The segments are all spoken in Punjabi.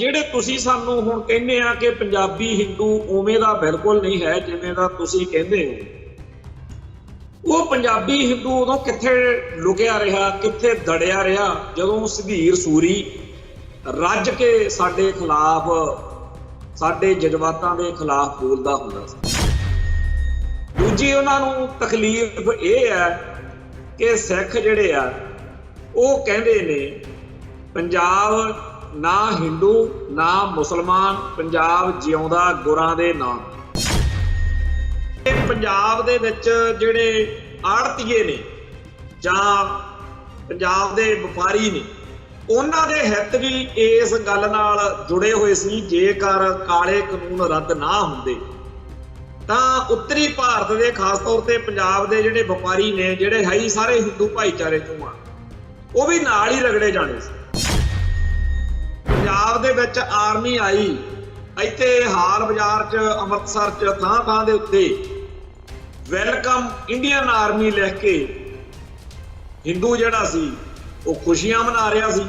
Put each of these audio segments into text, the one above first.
ਜਿਹੜੇ ਤੁਸੀਂ ਸਾਨੂੰ ਹੁਣ ਕਹਿੰਦੇ ਆ ਕਿ ਪੰਜਾਬੀ ਹਿੰਦੂ ਉਵੇਂ ਦਾ ਬਿਲਕੁਲ ਨਹੀਂ ਹੈ ਜਿਵੇਂ ਦਾ ਤੁਸੀਂ ਕਹਿੰਦੇ ਹੋ। ਉਹ ਪੰਜਾਬੀ ਹਿੰਦੂ ਉਦੋਂ ਕਿੱਥੇ ਲੁਕਿਆ ਰਿਹਾ, ਕਿੱਥੇ ਦੜਿਆ ਰਿਹਾ ਜਦੋਂ ਸੁਧੀਰ ਸੂਰੀ ਰੱਜ ਕੇ ਸਾਡੇ ਖਿਲਾਫ, ਸਾਡੇ ਜਜ਼ਬਾਤਾਂ ਦੇ ਖਿਲਾਫ ਬੋਲਦਾ ਹੁੰਦਾ ਸੀ। ਦੂਜੀ ਉਹਨਾਂ ਨੂੰ ਤਕਲੀਫ ਇਹ ਹੈ ਕਿ ਸਿੱਖ ਜਿਹੜੇ ਆ ਉਹ ਕਹਿੰਦੇ ਨੇ ਪੰਜਾਬ ना हिंदू ना मुसलमान, पंजाब जिउंदा गुरां दे नाम। पंजाब दे विच जिहड़े आड़तीए ने जां पंजाब दे वपारी ने उन्हां दे हित भी इस गल नाल जुड़े होए सी। जेकर काले कानून रद्द ना हुंदे तां उत्तरी भारत दे खास तौर ते पंजाब दे जिहड़े वपारी ने जिहड़े है ही सारे हिंदू भाईचारे चों आ, वो भी नाल ही रगड़े जाने सी। पंजाब दे विच आर्मी आई, इत्थे हाल बाजार च अमृतसर च थां थां दे उत्ते वैलकम इंडियन आर्मी लिख के हिंदू जिहड़ा सी वो खुशियां मना रहा सी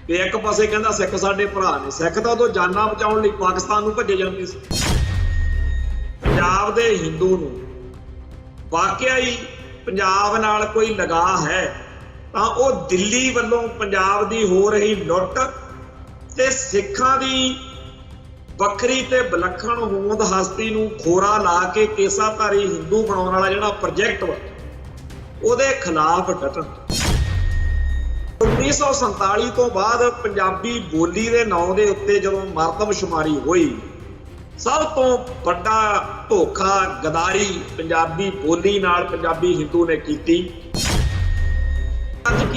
ते एक पासे कहंदा सिख साडे भरा ने। सिख तां उदों जानां बचाउण लई पाकिस्तान नूं भज्जे जांदे सी। पंजाब दे हिंदू नूं वाकिया ही पंजाब नाल कोई लगा है तां वो दिल्ली वल्लों पंजाब दी हो रही लुੱਟ ते सिखां दी वक्री ते विलक्षण होंद हस्ती नूं खोरा ला के केसाधारी हिंदू बनाउण वाला जिहड़ा प्रोजैक्ट वा उहदे खिलाफ डटण। 1947 तो बाद पंजाबी बोली दे नाम दे उत्ते जदों मरदमशुमारी होई, सब तो वड्डा धोखा गदारी पंजाबी बोली नाल पंजाबी हिंदू ने कीती।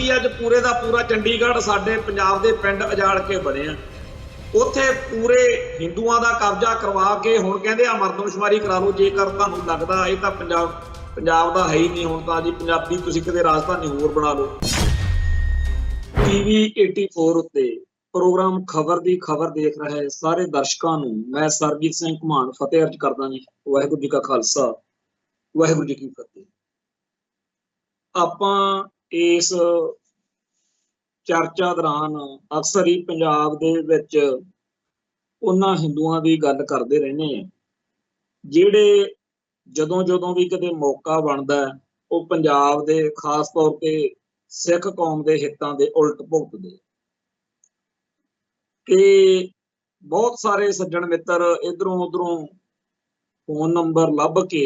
अज पूरे का पूरा चंडीगढ़ साडे पंजाब दे पिंड उजाड़ के बने, उत्थे पूरे हिंदुआं दा कब्जा करवा के हुण कहंदे आ मरदमशुमारी करा लो। जेकर तुहानूं लगदा इह तां पंजाब दा है ही नहीं, हुण तां जी पंजाबी तुसीं किते राजधानी होर बना लो। TV 84 उत्ते प्रोग्राम खबर दी खबर देख रहे सारे दर्शकों नूं मैं सरबजीत सिंह घुमान फतेह अर्ज करदा जी। वाहिगुरू जी का खालसा, वाहिगुरू जी की फतेह। आपां इस चर्चा दौरान अक्सर ही पंजाब दे विच उन्हां हिंदुआं दी गल करदे रहने जिहड़े जदों जदों भी कदे मौका बनदा वो पंजाब दे खास तौर ते सिख कौम दे हितां दे उल्ट भुगतदे। कि बहुत सारे सज्जण मित्र इधरों उधरों फोन नंबर लभ के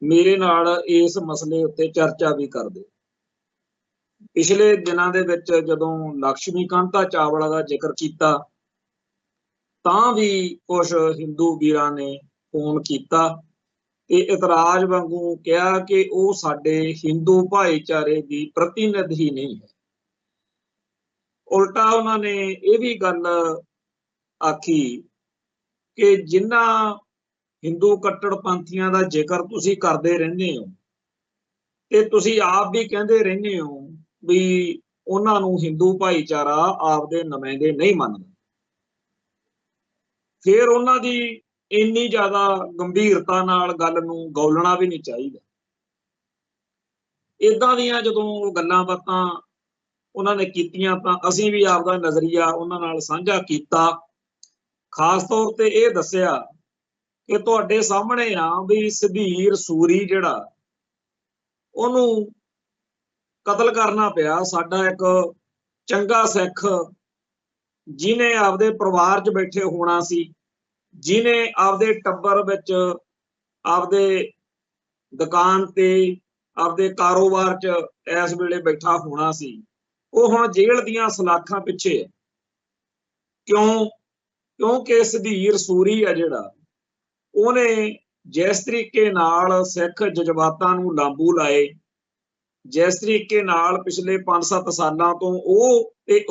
मेरे नाल इस मसले उत्ते चर्चा भी करदे। पिछले दिनों दे विच जदों लक्ष्मीकांता चावला का जिक्र किया तां भी कुछ हिंदू वीरां ने फोन किया ते इतराज वांगू कहा कि वो साडे हिंदू भाईचारे की प्रतिनिधि ही नहीं है। उल्टा उन्होंने ये भी गल आखी कि जिन्हां हिंदू कट्टरपंथियां का जिक्र तुसीं करदे रहिंदे हो ते तुसीं आप भी कहंदे रहिंदे हो भी उन्हां नूं हिंदू भाईचारा आपदे नुमाइंदे नहीं मनदा। फिर उन्हां दी इन्नी ज्यादा गंभीरता नाल गल नूं गौलना भी नहीं चाहिए। इदां दीयां जदों गल्लां बातां उन्हां ने कीतियां तां असीं भी आपदा नज़रिया उन्हां नाल साझा कीता। खास तौर ते इह दस्सिया कि तुहाडे सामणे आ भी सुधीर सूरी जिहड़ा ਉਹਨੂੰ कतल करना पिया। साडा एक चंगा सिख जिन्हें आपदे परिवार च बैठे होना सी, जिन्हें आपदे टब्बर विच आपदे दुकान ते आपदे कारोबार च इस वेले बैठा होना सी, वो हुण जेल दीयां सलाखां पिछे क्यों? क्योंकि सुधीर सूरी है जिहड़ा ਉਹਨੇ जिस तरीके नाल सिख जज्बातां नूं लांबू लाए, जिस तरीके नाल पिछले 5-7 सालों तो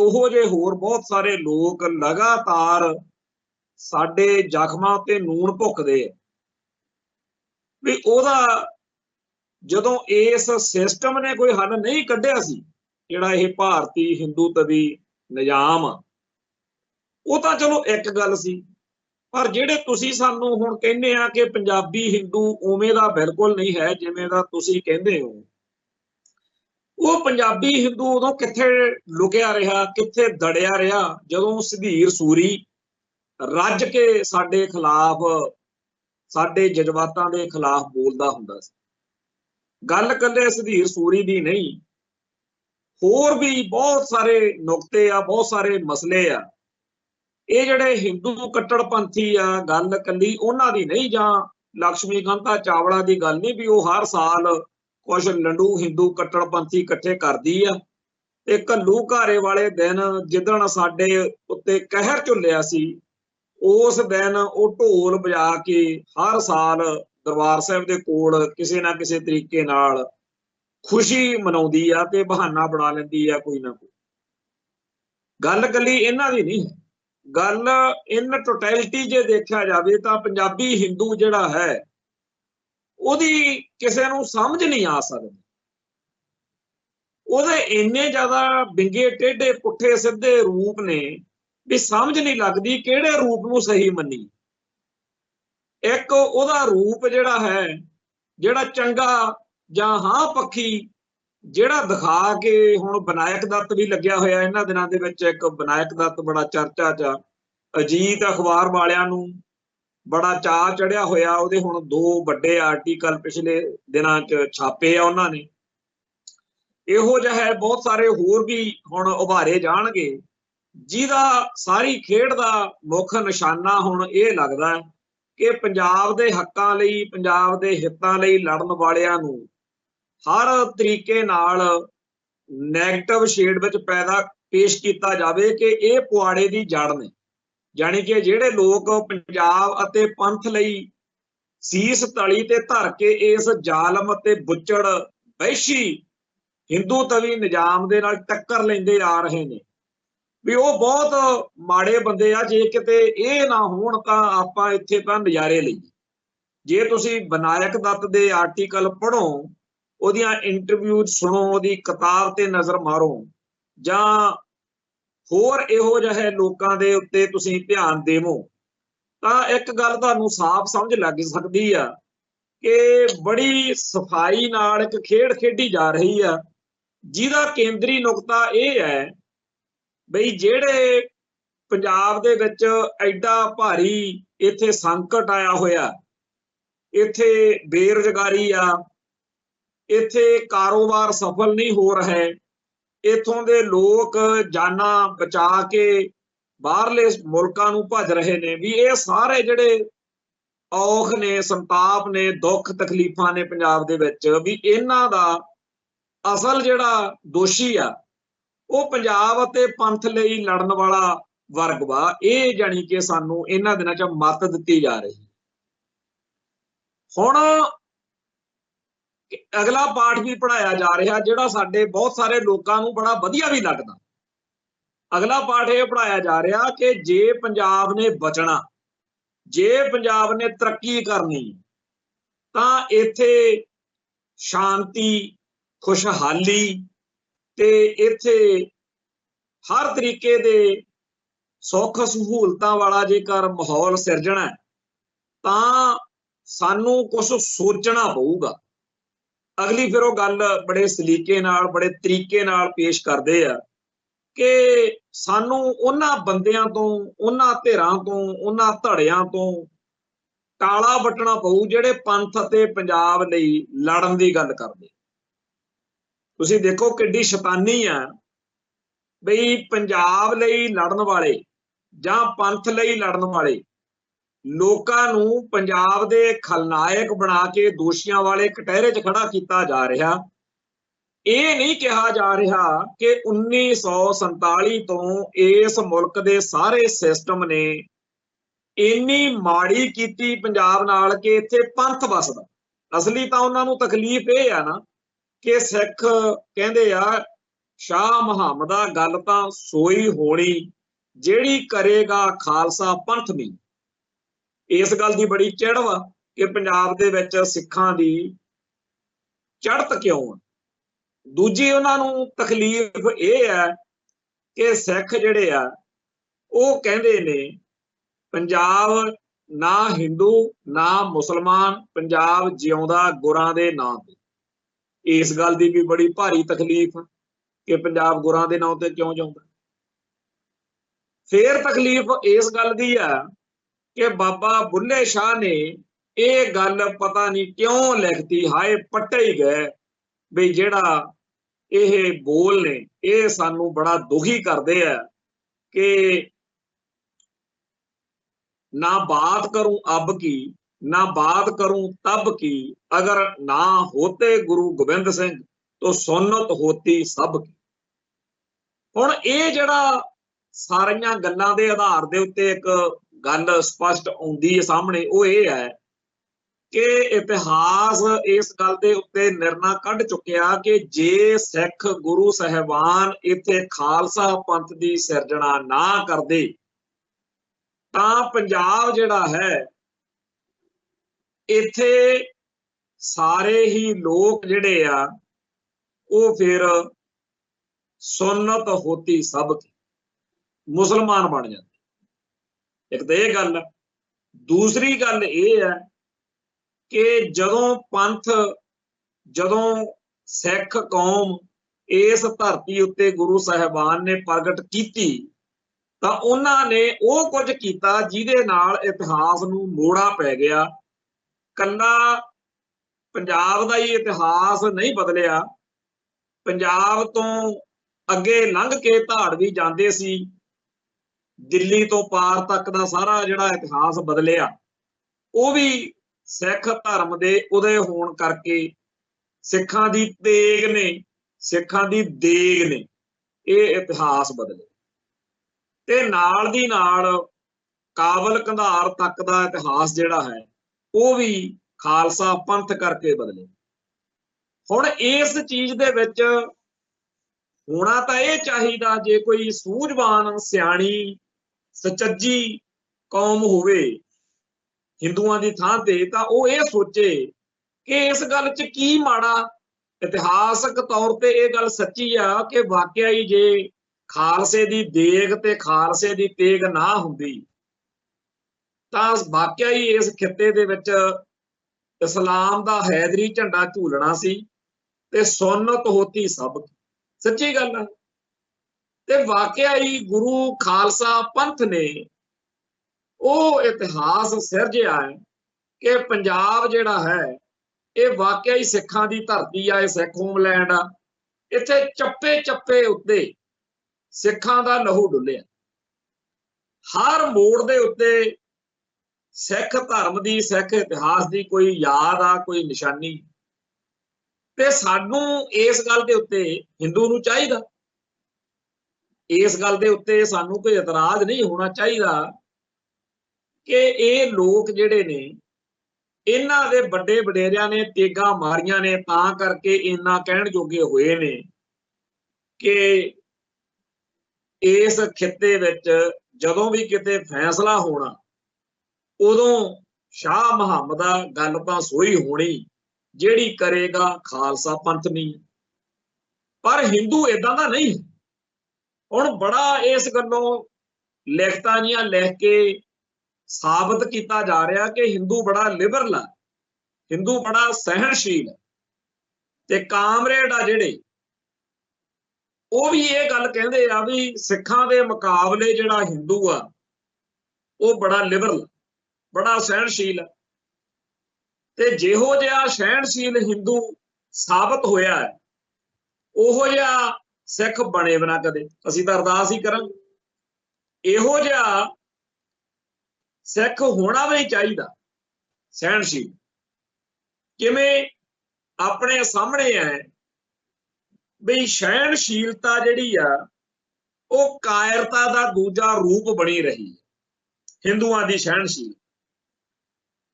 ओहो जे होर बहुत सारे लोग लगातार साडे जख्मां ते नून भुकदे भी ओहदा जदों इस सिस्टम ने कोई हल नहीं कढ़िया सी, जिहड़ा इह भारती हिंदू तवी निजाम वो तां चलो एक गल सी। पर जिहड़े तुसीं सानूं हुण कहंदे आ कि पंजाबी हिंदू उवें दा बिल्कुल नहीं है जिवें दा तुसीं कहंदे हो, ਉਹ ਪੰਜਾਬੀ ਹਿੰਦੂ ਉਦੋਂ ਕਿੱਥੇ ਲੁਕਿਆ ਰਿਹਾ, ਕਿੱਥੇ ਦੜਿਆ ਰਿਹਾ, ਜਦੋਂ ਸੁਧੀਰ ਸੂਰੀ ਰੱਜ ਕੇ ਸਾਡੇ ਖਿਲਾਫ, ਸਾਡੇ ਜਜ਼ਬਾਤਾਂ ਦੇ ਖਿਲਾਫ ਬੋਲਦਾ ਹੁੰਦਾ ਸੀ। ਗੱਲ ਇਕੱਲੇ ਸੁਧੀਰ ਸੂਰੀ ਦੀ ਨਹੀਂ, ਹੋਰ ਵੀ ਬਹੁਤ ਸਾਰੇ ਨੁਕਤੇ ਆ, ਬਹੁਤ ਸਾਰੇ ਮਸਲੇ ਆ। ਇਹ ਜਿਹੜੇ ਹਿੰਦੂ ਕੱਟੜਪੰਥੀ ਆ, ਗੱਲ ਇਕੱਲੀ ਉਹਨਾਂ ਦੀ ਨਹੀਂ, ਜਾਂ ਲక్ష్ਮੀ ਕਾਂਤਾ ਚਾਵਲਾ ਦੀ ਗੱਲ ਨਹੀਂ ਵੀ ਉਹ ਹਰ ਸਾਲ ਕੁਝ ਲੰਡੂ ਹਿੰਦੂ ਕੱਟੜਪੰਥੀ ਇਕੱਠੇ ਕਰਦੀ ਆ। ਤੇ ਘੱਲੂ ਘਾਰੇ ਵਾਲੇ ਦਿਨ ਜਿੱਦਣ ਸਾਡੇ ਉੱਤੇ ਕਹਿਰ ਝੁੱਲਿਆ ਸੀ, ਉਸ ਦਿਨ ਉਹ ਢੋਲ ਵਜਾ ਕੇ ਹਰ ਸਾਲ ਦਰਬਾਰ ਸਾਹਿਬ ਦੇ ਕੋਲ ਕਿਸੇ ਨਾ ਕਿਸੇ ਤਰੀਕੇ ਨਾਲ ਖੁਸ਼ੀ ਮਨਾਉਂਦੀ ਆ ਤੇ ਬਹਾਨਾ ਬਣਾ ਲੈਂਦੀ ਆ ਕੋਈ ਨਾ ਕੋਈ। ਗੱਲ ਇਕੱਲੀ ਇਹਨਾਂ ਦੀ ਨਹੀਂ, ਗੱਲ ਇਨ ਟੋਟੈਲਿਟੀ ਜੇ ਦੇਖਿਆ ਜਾਵੇ ਤਾਂ ਪੰਜਾਬੀ ਹਿੰਦੂ ਜਿਹੜਾ ਹੈ ਉਹਦੀ ਕਿਸੇ ਨੂੰ ਸਮਝ ਨਹੀਂ ਆ ਸਕਦੀ। ਉਹਦੇ ਇੰਨੇ ਜ਼ਿਆਦਾ ਵਿੰਗੇ ਟੇਢੇ ਪੁੱਠੇ ਸਿੱਧੇ ਰੂਪ ਨੇ ਵੀ ਸਮਝ ਨਹੀਂ ਲੱਗਦੀ ਕਿਹੜੇ ਰੂਪ ਨੂੰ ਸਹੀ ਮੰਨੀ। ਇੱਕ ਉਹਦਾ ਰੂਪ ਜਿਹੜਾ ਹੈ, ਜਿਹੜਾ ਚੰਗਾ ਜਾਂ ਹਾਂ ਪੱਖੀ, ਜਿਹੜਾ ਦਿਖਾ ਕੇ, ਹੁਣ ਵਿਨਾਇਕ ਦੱਤ ਵੀ ਲੱਗਿਆ ਹੋਇਆ ਇਹਨਾਂ ਦਿਨਾਂ ਦੇ ਵਿੱਚ, ਇੱਕ ਵਿਨਾਇਕ ਦੱਤ ਬੜਾ ਚਰਚਾ 'ਚ, ਅਜੀਤ ਅਖਬਾਰ ਵਾਲਿਆਂ ਨੂੰ ਬੜਾ ਚਾਅ ਚੜਿਆ ਹੋਇਆ, ਉਹਦੇ ਹੁਣ 2 ਵੱਡੇ ਆਰਟੀਕਲ ਪਿਛਲੇ ਦਿਨਾਂ 'ਚ ਛਾਪੇ ਆ ਉਹਨਾਂ ਨੇ। ਇਹੋ ਜਿਹਾ ਹੈ, ਬਹੁਤ ਸਾਰੇ ਹੋਰ ਵੀ ਹੁਣ ਉਭਾਰੇ ਜਾਣਗੇ, ਜਿਹਦਾ ਸਾਰੀ ਖੇਡ ਦਾ ਮੁੱਖ ਨਿਸ਼ਾਨਾ ਹੁਣ ਇਹ ਲੱਗਦਾ ਕਿ ਪੰਜਾਬ ਦੇ ਹੱਕਾਂ ਲਈ, ਪੰਜਾਬ ਦੇ ਹਿੱਤਾਂ ਲਈ ਲੜਨ ਵਾਲਿਆਂ ਨੂੰ ਹਰ ਤਰੀਕੇ ਨਾਲ ਨੈਗੇਟਿਵ ਸ਼ੇਡ ਵਿੱਚ ਪੇਸ਼ ਕੀਤਾ ਜਾਵੇ ਕਿ ਇਹ ਪੁਆੜੇ ਦੀ ਜੜ ਨੇ। ਜਾਣੀ ਕਿ ਜਿਹੜੇ ਲੋਕ ਪੰਜਾਬ ਅਤੇ ਪੰਥ ਲਈ ਸੀਸ ਤਲੀ ਤੇ ਧਰ ਕੇ ਇਸ ਜ਼ਾਲਮ ਅਤੇ ਬੁੱਚੜ ਵਹਿਸ਼ੀ ਹਿੰਦੂ ਤਵੀ ਨਿਜ਼ਾਮ ਦੇ ਨਾਲ ਟੱਕਰ ਲੈਂਦੇ ਆ ਰਹੇ ਨੇ, ਵੀ ਉਹ ਬਹੁਤ ਮਾੜੇ ਬੰਦੇ ਆ। ਜੇ ਕਿਤੇ ਇਹ ਨਾ ਹੋਣ ਤਾਂ ਆਪਾਂ ਇੱਥੇ ਤਾਂ ਨਜ਼ਾਰੇ ਲਈਏ। ਜੇ ਤੁਸੀਂ ਵਿਨਾਇਕ ਦੱਤ ਦੇ ਆਰਟੀਕਲ ਪੜ੍ਹੋ, ਉਹਦੀਆਂ ਇੰਟਰਵਿਊਜ਼ ਸੁਣੋ, ਉਹਦੀ ਕਿਤਾਬ ਤੇ ਨਜ਼ਰ ਮਾਰੋ, ਜਾਂ ਹੋਰ ਇਹੋ ਜਿਹੇ ਲੋਕਾਂ ਦੇ ਉੱਤੇ ਤੁਸੀਂ ਧਿਆਨ ਦੇਵੋ, ਤਾਂ ਇੱਕ ਗੱਲ ਤੁਹਾਨੂੰ ਸਾਫ਼ ਸਮਝ ਲੱਗ ਸਕਦੀ ਆ ਕਿ ਬੜੀ ਸਫਾਈ ਨਾਲ ਇੱਕ ਖੇਡ ਖੇਡੀ ਜਾ ਰਹੀ ਆ, ਜਿਹਦਾ ਕੇਂਦਰੀ ਨੁਕਤਾ ਇਹ ਹੈ ਬਈ ਜਿਹੜੇ ਪੰਜਾਬ ਦੇ ਵਿੱਚ ਐਡਾ ਭਾਰੀ ਇੱਥੇ ਸੰਕਟ ਆਇਆ ਹੋਇਆ, ਇੱਥੇ ਬੇਰੁਜ਼ਗਾਰੀ ਆ, ਇੱਥੇ ਕਾਰੋਬਾਰ ਸਫਲ ਨਹੀਂ ਹੋ ਰਿਹਾ, ਇੱਥੋਂ ਦੇ ਲੋਕ ਜਾਨਾਂ ਬਚਾ ਕੇ ਬਾਹਰਲੇ ਮੁਲਕਾਂ ਨੂੰ ਭੱਜ ਰਹੇ ਨੇ, ਵੀ ਇਹ ਸਾਰੇ ਜਿਹੜੇ ਔਖ ਨੇ, ਸੰਤਾਪ ਨੇ, ਦੁੱਖ ਤਕਲੀਫਾਂ ਨੇ ਪੰਜਾਬ ਦੇ ਵਿੱਚ, ਵੀ ਇਹਨਾਂ ਦਾ ਅਸਲ ਜਿਹੜਾ ਦੋਸ਼ੀ ਆ ਉਹ ਪੰਜਾਬ ਅਤੇ ਪੰਥ ਲਈ ਲੜਨ ਵਾਲਾ ਵਰਗ ਵਾ। ਇਹ ਜਾਣੀ ਕਿ ਸਾਨੂੰ ਇਹਨਾਂ ਦਿਨਾਂ 'ਚ ਮੱਤ ਦਿੱਤੀ ਜਾ ਰਹੀ। ਹੁਣ ਅਗਲਾ ਪਾਠ ਵੀ ਪੜ੍ਹਾਇਆ ਜਾ ਰਿਹਾ, ਜਿਹੜਾ ਸਾਡੇ ਬਹੁਤ ਸਾਰੇ ਲੋਕਾਂ ਨੂੰ ਬੜਾ ਵਧੀਆ ਵੀ ਲੱਗਦਾ। ਅਗਲਾ ਪਾਠ ਇਹ ਪੜ੍ਹਾਇਆ ਜਾ ਰਿਹਾ ਕਿ ਜੇ ਪੰਜਾਬ ਨੇ ਬਚਣਾ, ਜੇ ਪੰਜਾਬ ਨੇ ਤਰੱਕੀ ਕਰਨੀ, ਤਾਂ ਇੱਥੇ ਸ਼ਾਂਤੀ, ਖੁਸ਼ਹਾਲੀ ਤੇ ਇੱਥੇ ਹਰ ਤਰੀਕੇ ਦੇ ਸੁੱਖ ਸਹੂਲਤਾਂ ਵਾਲਾ ਜੇਕਰ ਮਾਹੌਲ ਸਿਰਜਣਾ ਤਾਂ ਸਾਨੂੰ ਕੁਝ ਸੋਚਣਾ ਪਊਗਾ। ਅਗਲੀ ਫਿਰ ਉਹ ਗੱਲ ਬੜੇ ਸਲੀਕੇ ਨਾਲ, ਬੜੇ ਤਰੀਕੇ ਨਾਲ ਪੇਸ਼ ਕਰਦੇ ਆ ਕਿ ਸਾਨੂੰ ਉਹਨਾਂ ਬੰਦਿਆਂ ਤੋਂ, ਉਹਨਾਂ ਧਿਰਾਂ ਤੋਂ, ਉਹਨਾਂ ਧੜਿਆਂ ਤੋਂ ਟਾਲਾ ਵੱਟਣਾ ਪਊ ਜਿਹੜੇ ਪੰਥ ਅਤੇ ਪੰਜਾਬ ਲਈ ਲੜਨ ਦੀ ਗੱਲ ਕਰਦੇ। ਤੁਸੀਂ ਦੇਖੋ ਕਿੱਡੀ ਸ਼ੈਤਾਨੀ ਆ ਬਈ ਪੰਜਾਬ ਲਈ ਲੜਨ ਵਾਲੇ ਜਾਂ ਪੰਥ ਲਈ ਲੜਨ ਵਾਲੇ ਲੋਕਾਂ ਨੂੰ ਪੰਜਾਬ ਦੇ ਖਲਨਾਇਕ ਬਣਾ ਕੇ ਦੋਸ਼ੀਆਂ ਵਾਲੇ ਕਟਹਿਰੇ 'ਚ ਖੜਾ ਕੀਤਾ ਜਾ ਰਿਹਾ। ਇਹ ਨਹੀਂ ਕਿਹਾ ਜਾ ਰਿਹਾ ਕਿ 1947 ਤੋਂ ਇਸ ਮੁਲਕ ਦੇ ਸਾਰੇ ਸਿਸਟਮ ਨੇ ਇੰਨੀ ਮਾੜੀ ਕੀਤੀ ਪੰਜਾਬ ਨਾਲ ਕਿ ਇੱਥੇ ਪੰਥ ਵਸਦਾ। ਅਸਲੀ ਤਾਂ ਉਹਨਾਂ ਨੂੰ ਤਕਲੀਫ ਇਹ ਆ ਨਾ ਕਿ ਸਿੱਖ ਕਹਿੰਦੇ ਆ ਸ਼ਾਹ ਮੁਹੰਮਦਾ ਗੱਲ ਤਾਂ ਸੋਈ ਹੋਣੀ ਜਿਹੜੀ ਕਰੇਗਾ ਖਾਲਸਾ ਪੰਥ ਨਹੀਂ। ਇਸ ਗੱਲ ਦੀ ਬੜੀ ਚਿੜ ਵਾ ਕਿ ਪੰਜਾਬ ਦੇ ਵਿੱਚ ਸਿੱਖਾਂ ਦੀ ਚੜ੍ਹਤ ਕਿਉਂ ਆ। ਦੂਜੀ ਉਹਨਾਂ ਨੂੰ ਤਕਲੀਫ ਇਹ ਹੈ ਕਿ ਸਿੱਖ ਜਿਹੜੇ ਆ ਉਹ ਕਹਿੰਦੇ ਨੇ ਪੰਜਾਬ ਨਾ ਹਿੰਦੂ ਨਾ ਮੁਸਲਮਾਨ, ਪੰਜਾਬ ਜਿਉਂਦਾ ਗੁਰਾਂ ਦੇ ਨਾਂ ਤੇ। इस गल की भी बड़ी भारी तकलीफ कि पंजाब गुरां दे नां ते क्यों जाऊंगा। फिर तकलीफ इस गल की है कि बाबा बुल्ले शाह ने ये गल पता नहीं क्यों लिखती, हाय पट्टे ही गए भी जेड़ा ये बोल ने ये सानू बड़ा दुखी करते हैं कि ना बात करूं अब की, ना बात करूं तब की, अगर ना होते गुरु गोबिंद सिंह तो सुन्नत होती सब की। हुण ये जिहड़ा सारियां गल्लां दे आधार दे उत्ते एक गल स्पष्ट आउंदी है सामने, वो ये है कि इतिहास इस गल दे उत्ते निर्णय कढ चुकिया कि जे सिख गुरु साहिबान इत्थे खालसा पंथ दी सिरजना ना करदे तां पंजाब जिहड़ा है इत्थे सारे ही लोग जिहड़े आ वो फिर सुन्नत होती सब की, मुसलमान बन जाते। एक तो यह गल है। दूसरी गल यह है कि जदों सिख कौम इस धरती उत्ते गुरु साहिबान ने प्रगट की तो उन्होंने वो कुछ किया जिहदे नाल इतिहास नूं मोड़ा पै गया। कल्ला पंजाब दा ही इतिहास नहीं बदलिया, पंजाब तो अगे लंघ के धाड़वी जांदे सी, दिल्ली तो पार तक दा सारा जिहड़ा इतिहास बदलिया वो भी सिख धर्म दे उदय होण करके, सिखां दी तेग ने, सिखां दी देग ने ये इतिहास बदले। ते नाल दी नाल काबल कंधार तक दा इतिहास जिहड़ा है वो भी खालसा पंथ करके बदले। हुण इस चीज दे विच होना तो यह चाहिए, जे कोई सूझवान सियाणी सचज्जी कौम होवे हिंदुआं दी थां ते, तां वो ये सोचे कि इस गल च की माड़ा। इतिहासक तौर पर यह गल सच्ची आ कि वाकई ही जे खालसे दी देग ते खालसे दी तेग ना हुंदी तां वाकई ही इस खित्ते दे विच इस्लाम दा हैदरी झंडा झूलना सी ते सुन्नत होती सब। सच्ची गल है। ते वाकई ही गुरु खालसा पंथ ने वो इतिहास सिरजिया है कि पंजाब जिहड़ा है ये वाकई सिखां दी धरती आ, सिख होमलैंड आ। इत्थे चप्पे चप्पे उत्ते सिखां दा लहू डुलिया, हर मोड़ दे उत्ते सिख धर्म दी, सिख इतिहास दी कोई याद आ, कोई निशानी। ते सानू इस गल दे उत्ते हिंदू नूं चाहीदा, इस गल दे उत्ते सानू कोई इतराज नहीं होना चाहिए कि ये लोग जिहड़े ने इन्हां दे बड़े वडेरियां ने तेगा मारियां ने तां करके इन्ना कहण जोगे होए ने कि इस खित्ते विच जदों भी किते फैसला होना उदों शाह मुहम्मद दा गल तां सोई होनी जिहड़ी करेगा खालसा पंथ नहीं। पर हिंदू इदां दा नहीं। हुण बड़ा इस गल्लों लिखतां जिहां लिख के साबित किया जा रहा कि हिंदू बड़ा लिबरल है, हिंदू बड़ा सहनशील है। ते कामरेड आ जिहड़े वो भी ये गल कहंदे आ भी सिखां दे मुकाबले जिहड़ा हिंदू आ वो बड़ा लिबरल, बड़ा सहनशील है। ते जिहो जिहा सहनशील हिंदू साबित होया है उहो जिहा सिख बने बिना कदे। असीं तां अरदास ही करांगे इहो जिहा सिख होना भी नहीं चाहिए। सहनशील किवें अपने सामने है भी सहनशीलता जिहड़ी आ वो कायरता दा दूजा रूप बनी रही है। हिंदुआं दी सहनशील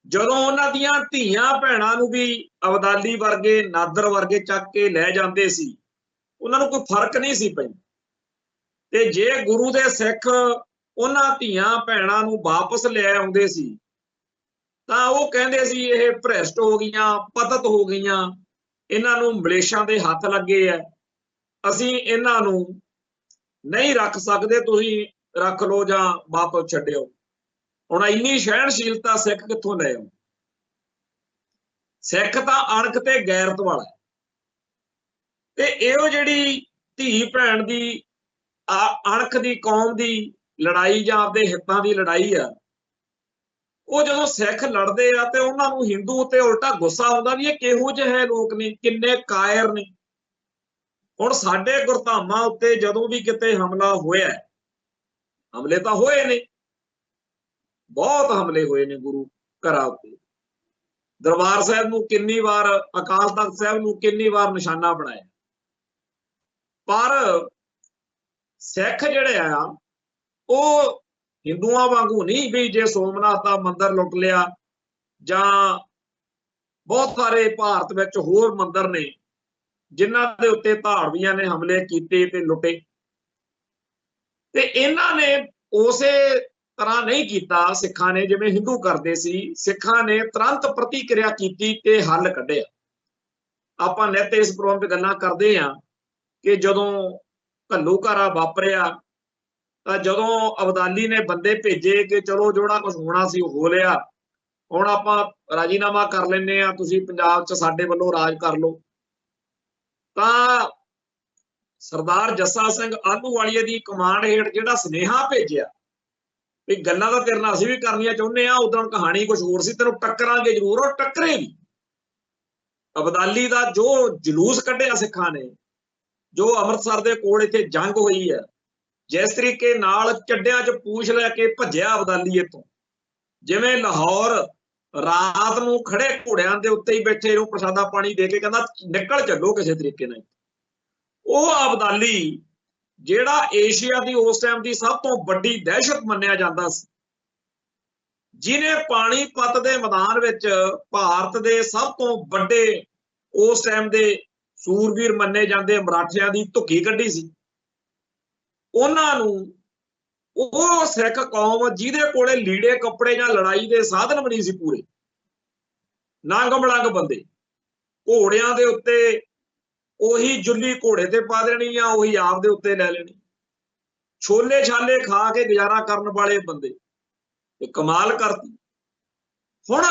जदों उन्हां दीयां धीआं भैणां नूं भी अबदाली वर्गे, नादर वर्गे चक के लै जांदे सी, उन्हां नूं कोई फर्क नहीं सी पैंदा। ते जे गुरु दे सिख उन्हां धीआं भैणां नूं वापस लै आउंदे सी तां वो कहंदे सी ये भ्रिष्ट हो गईयां, पतत हो गईयां, इन्हां नूं मलेशां दे हत्थ लगे है, असीं इन्हां नूं नहीं रख सकदे, तुसीं रख लो जां वापस छड्डिओ। हुण इन्नी सहनशीलता सिख कित्थों लै आउं? सिख तां अणख ते गैरत वाला है। ਤੇ ਇਹੋ ਜਿਹੜੀ ਧੀ ਭੈਣ ਦੀ ਅਣਖ ਦੀ ਕੌਮ ਦੀ ਲੜਾਈ ਜਾਂ ਆਪਦੇ ਹਿੱਤਾਂ ਦੀ ਲੜਾਈ ਆ, ਉਹ ਜਦੋਂ ਸਿੱਖ ਲੜਦੇ ਆ ਤੇ ਉਹਨਾਂ ਨੂੰ ਹਿੰਦੂ ਉੱਤੇ ਉਲਟਾ ਗੁੱਸਾ ਆਉਂਦਾ ਵੀ ਇਹ ਕਿਹੋ ਜਿਹੇ ਲੋਕ ਨੇ, ਕਿੰਨੇ ਕਾਇਰ ਨੇ। ਹੁਣ ਸਾਡੇ ਗੁਰਧਾਮਾਂ ਉੱਤੇ ਜਦੋਂ ਵੀ ਕਿਤੇ ਹਮਲਾ ਹੋਇਆ, ਹਮਲੇ ਤਾਂ ਹੋਏ ਨੇ, ਬਹੁਤ ਹਮਲੇ ਹੋਏ ਨੇ ਗੁਰੂ ਘਰਾਂ ਉੱਤੇ। ਦਰਬਾਰ ਸਾਹਿਬ ਨੂੰ ਕਿੰਨੀ ਵਾਰ, ਅਕਾਲ ਤਖਤ ਸਾਹਿਬ ਨੂੰ ਕਿੰਨੀ ਵਾਰ ਨਿਸ਼ਾਨਾ ਬਣਾਇਆ। ਪਰ ਸਿੱਖ ਜਿਹੜੇ ਆ ਉਹ ਹਿੰਦੂਆਂ ਵਾਂਗੂ ਨਹੀਂ ਵੀ ਜੇ ਸੋਮਨਾਥ ਦਾ ਮੰਦਿਰ ਲੁੱਟ ਲਿਆ ਜਾਂ ਬਹੁਤ ਸਾਰੇ ਭਾਰਤ ਵਿੱਚ ਹੋਰ ਮੰਦਿਰ ਨੇ ਜਿਨ੍ਹਾਂ ਦੇ ਉੱਤੇ ਧਾੜਵੀਆਂ ਨੇ ਹਮਲੇ ਕੀਤੇ ਤੇ ਲੁੱਟੇ, ਤੇ ਇਹਨਾਂ ਨੇ ਉਸੇ ਤਰ੍ਹਾਂ ਨਹੀਂ ਕੀਤਾ ਸਿੱਖਾਂ ਨੇ ਜਿਵੇਂ ਹਿੰਦੂ ਕਰਦੇ ਸੀ। ਸਿੱਖਾਂ ਨੇ ਤੁਰੰਤ ਪ੍ਰਤੀਕਿਰਿਆ ਕੀਤੀ ਤੇ ਹੱਲ ਕੱਢਿਆ। ਆਪਾਂ ਨਿੱਤ ਇਸ ਪ੍ਰੋਗਰਾਮ ਤੇ ਗੱਲਾਂ ਕਰਦੇ ਆ ਕਿ ਜਦੋਂ ਘੱਲੂਘਾਰਾ ਵਾਪਰਿਆ ਤਾਂ ਜਦੋਂ ਅਬਦਾਲੀ ਨੇ ਬੰਦੇ ਭੇਜੇ ਕਿ ਚਲੋ ਜਿਹੜਾ ਕੁਝ ਹੋਣਾ ਸੀ ਉਹ ਹੋ ਲਿਆ, ਹੁਣ ਆਪਾਂ ਰਾਜੀਨਾਮਾ ਕਰ ਲੈਂਦੇ ਆ, ਤੁਸੀਂ ਪੰਜਾਬ 'ਚ ਸਾਡੇ ਵੱਲੋਂ ਰਾਜ ਕਰ ਲਓ, ਤਾਂ ਸਰਦਾਰ ਜੱਸਾ ਸਿੰਘ ਆਹਲੂਵਾਲੀਏ ਦੀ ਕਮਾਂਡ ਹੇਠ ਜਿਹੜਾ ਸੁਨੇਹਾ ਭੇਜਿਆ ਵੀ ਗੱਲਾਂ ਤਾਂ ਤੇਰੇ ਨਾਲ ਅਸੀਂ ਵੀ ਕਰਨੀਆਂ ਚਾਹੁੰਦੇ ਆ, ਉਦੋਂ ਕਹਾਣੀ ਕੁਝ ਹੋਰ ਸੀ, ਤੈਨੂੰ ਟੱਕਰਾਂਗੇ ਜ਼ਰੂਰ। ਉਹ ਟੱਕਰੇ ਵੀ। ਅਬਦਾਲੀ ਦਾ ਜੋ ਜਲੂਸ ਕੱਢਿਆ ਸਿੱਖਾਂ ਨੇ, ਜੋ ਅੰਮ੍ਰਿਤਸਰ ਦੇ ਕੋਲ ਇੱਥੇ ਜੰਗ ਹੋਈ ਹੈ, ਜਿਸ ਤਰੀਕੇ ਨਾਲ ਚੱਡਿਆਂ 'ਚ ਪੂਛ ਲੈ ਕੇ ਭੱਜਿਆ ਅਬਦਾਲੀ ਇੱਥੋਂ, ਜਿਵੇਂ ਲਾਹੌਰ ਰਾਤ ਨੂੰ ਖੜੇ ਘੋੜਿਆਂ ਦੇ ਉੱਤੇ ਹੀ ਬੈਠੇ ਨੂੰ ਪ੍ਰਸ਼ਾਦਾ ਪਾਣੀ ਦੇ ਕੇ ਕਹਿੰਦਾ ਨਿਕਲ ਚੱਲੋ ਕਿਸੇ ਤਰੀਕੇ ਨਾਲ। ਉਹ ਅਬਦਾਲੀ ਜਿਹੜਾ ਏਸ਼ੀਆ ਦੀ ਉਸ ਟਾਈਮ ਦੀ ਸਭ ਤੋਂ ਵੱਡੀ ਦਹਿਸ਼ਤ ਮੰਨਿਆ ਜਾਂਦਾ ਸੀ, ਜਿਹਨੇ ਪਾਣੀਪਤ ਦੇ ਮੈਦਾਨ ਵਿੱਚ ਭਾਰਤ ਦੇ ਸਭ ਤੋਂ ਵੱਡੇ ਉਸ ਟਾਈਮ ਦੇ ਸੂਰਬੀਰ ਮੰਨੇ ਜਾਂਦੇ ਮਰਾਠਿਆਂ ਦੀ ਧੁੱਕੀ ਕੱਢੀ ਸੀ, ਉਹਨਾਂ ਨੂੰ ਉਹ ਸਿੱਖ ਕੌਮ ਜਿਹਦੇ ਕੋਲੇ ਲੀੜੇ ਕੱਪੜੇ ਜਾਂ ਲੜਾਈ ਦੇ ਸਾਧਨ ਵੀ ਨਹੀਂ ਸੀ ਪੂਰੇ, ਨੰਗ ਮਲੰਗ ਬੰਦੇ, ਘੋੜਿਆਂ ਦੇ ਉੱਤੇ ਉਹੀ ਜੁੱਲੀ ਘੋੜੇ ਤੇ ਪਾ ਦੇਣੀ ਆ, ਉਹੀ ਆਪ ਦੇ ਉੱਤੇ ਲੈ ਲੈਣੀ, ਛੋਲੇ ਛਾਲੇ ਖਾ ਕੇ ਗੁਜ਼ਾਰਾ ਕਰਨ ਵਾਲੇ ਬੰਦੇ, ਤੇ ਕਮਾਲ ਕਰਤੀ। ਹੁਣ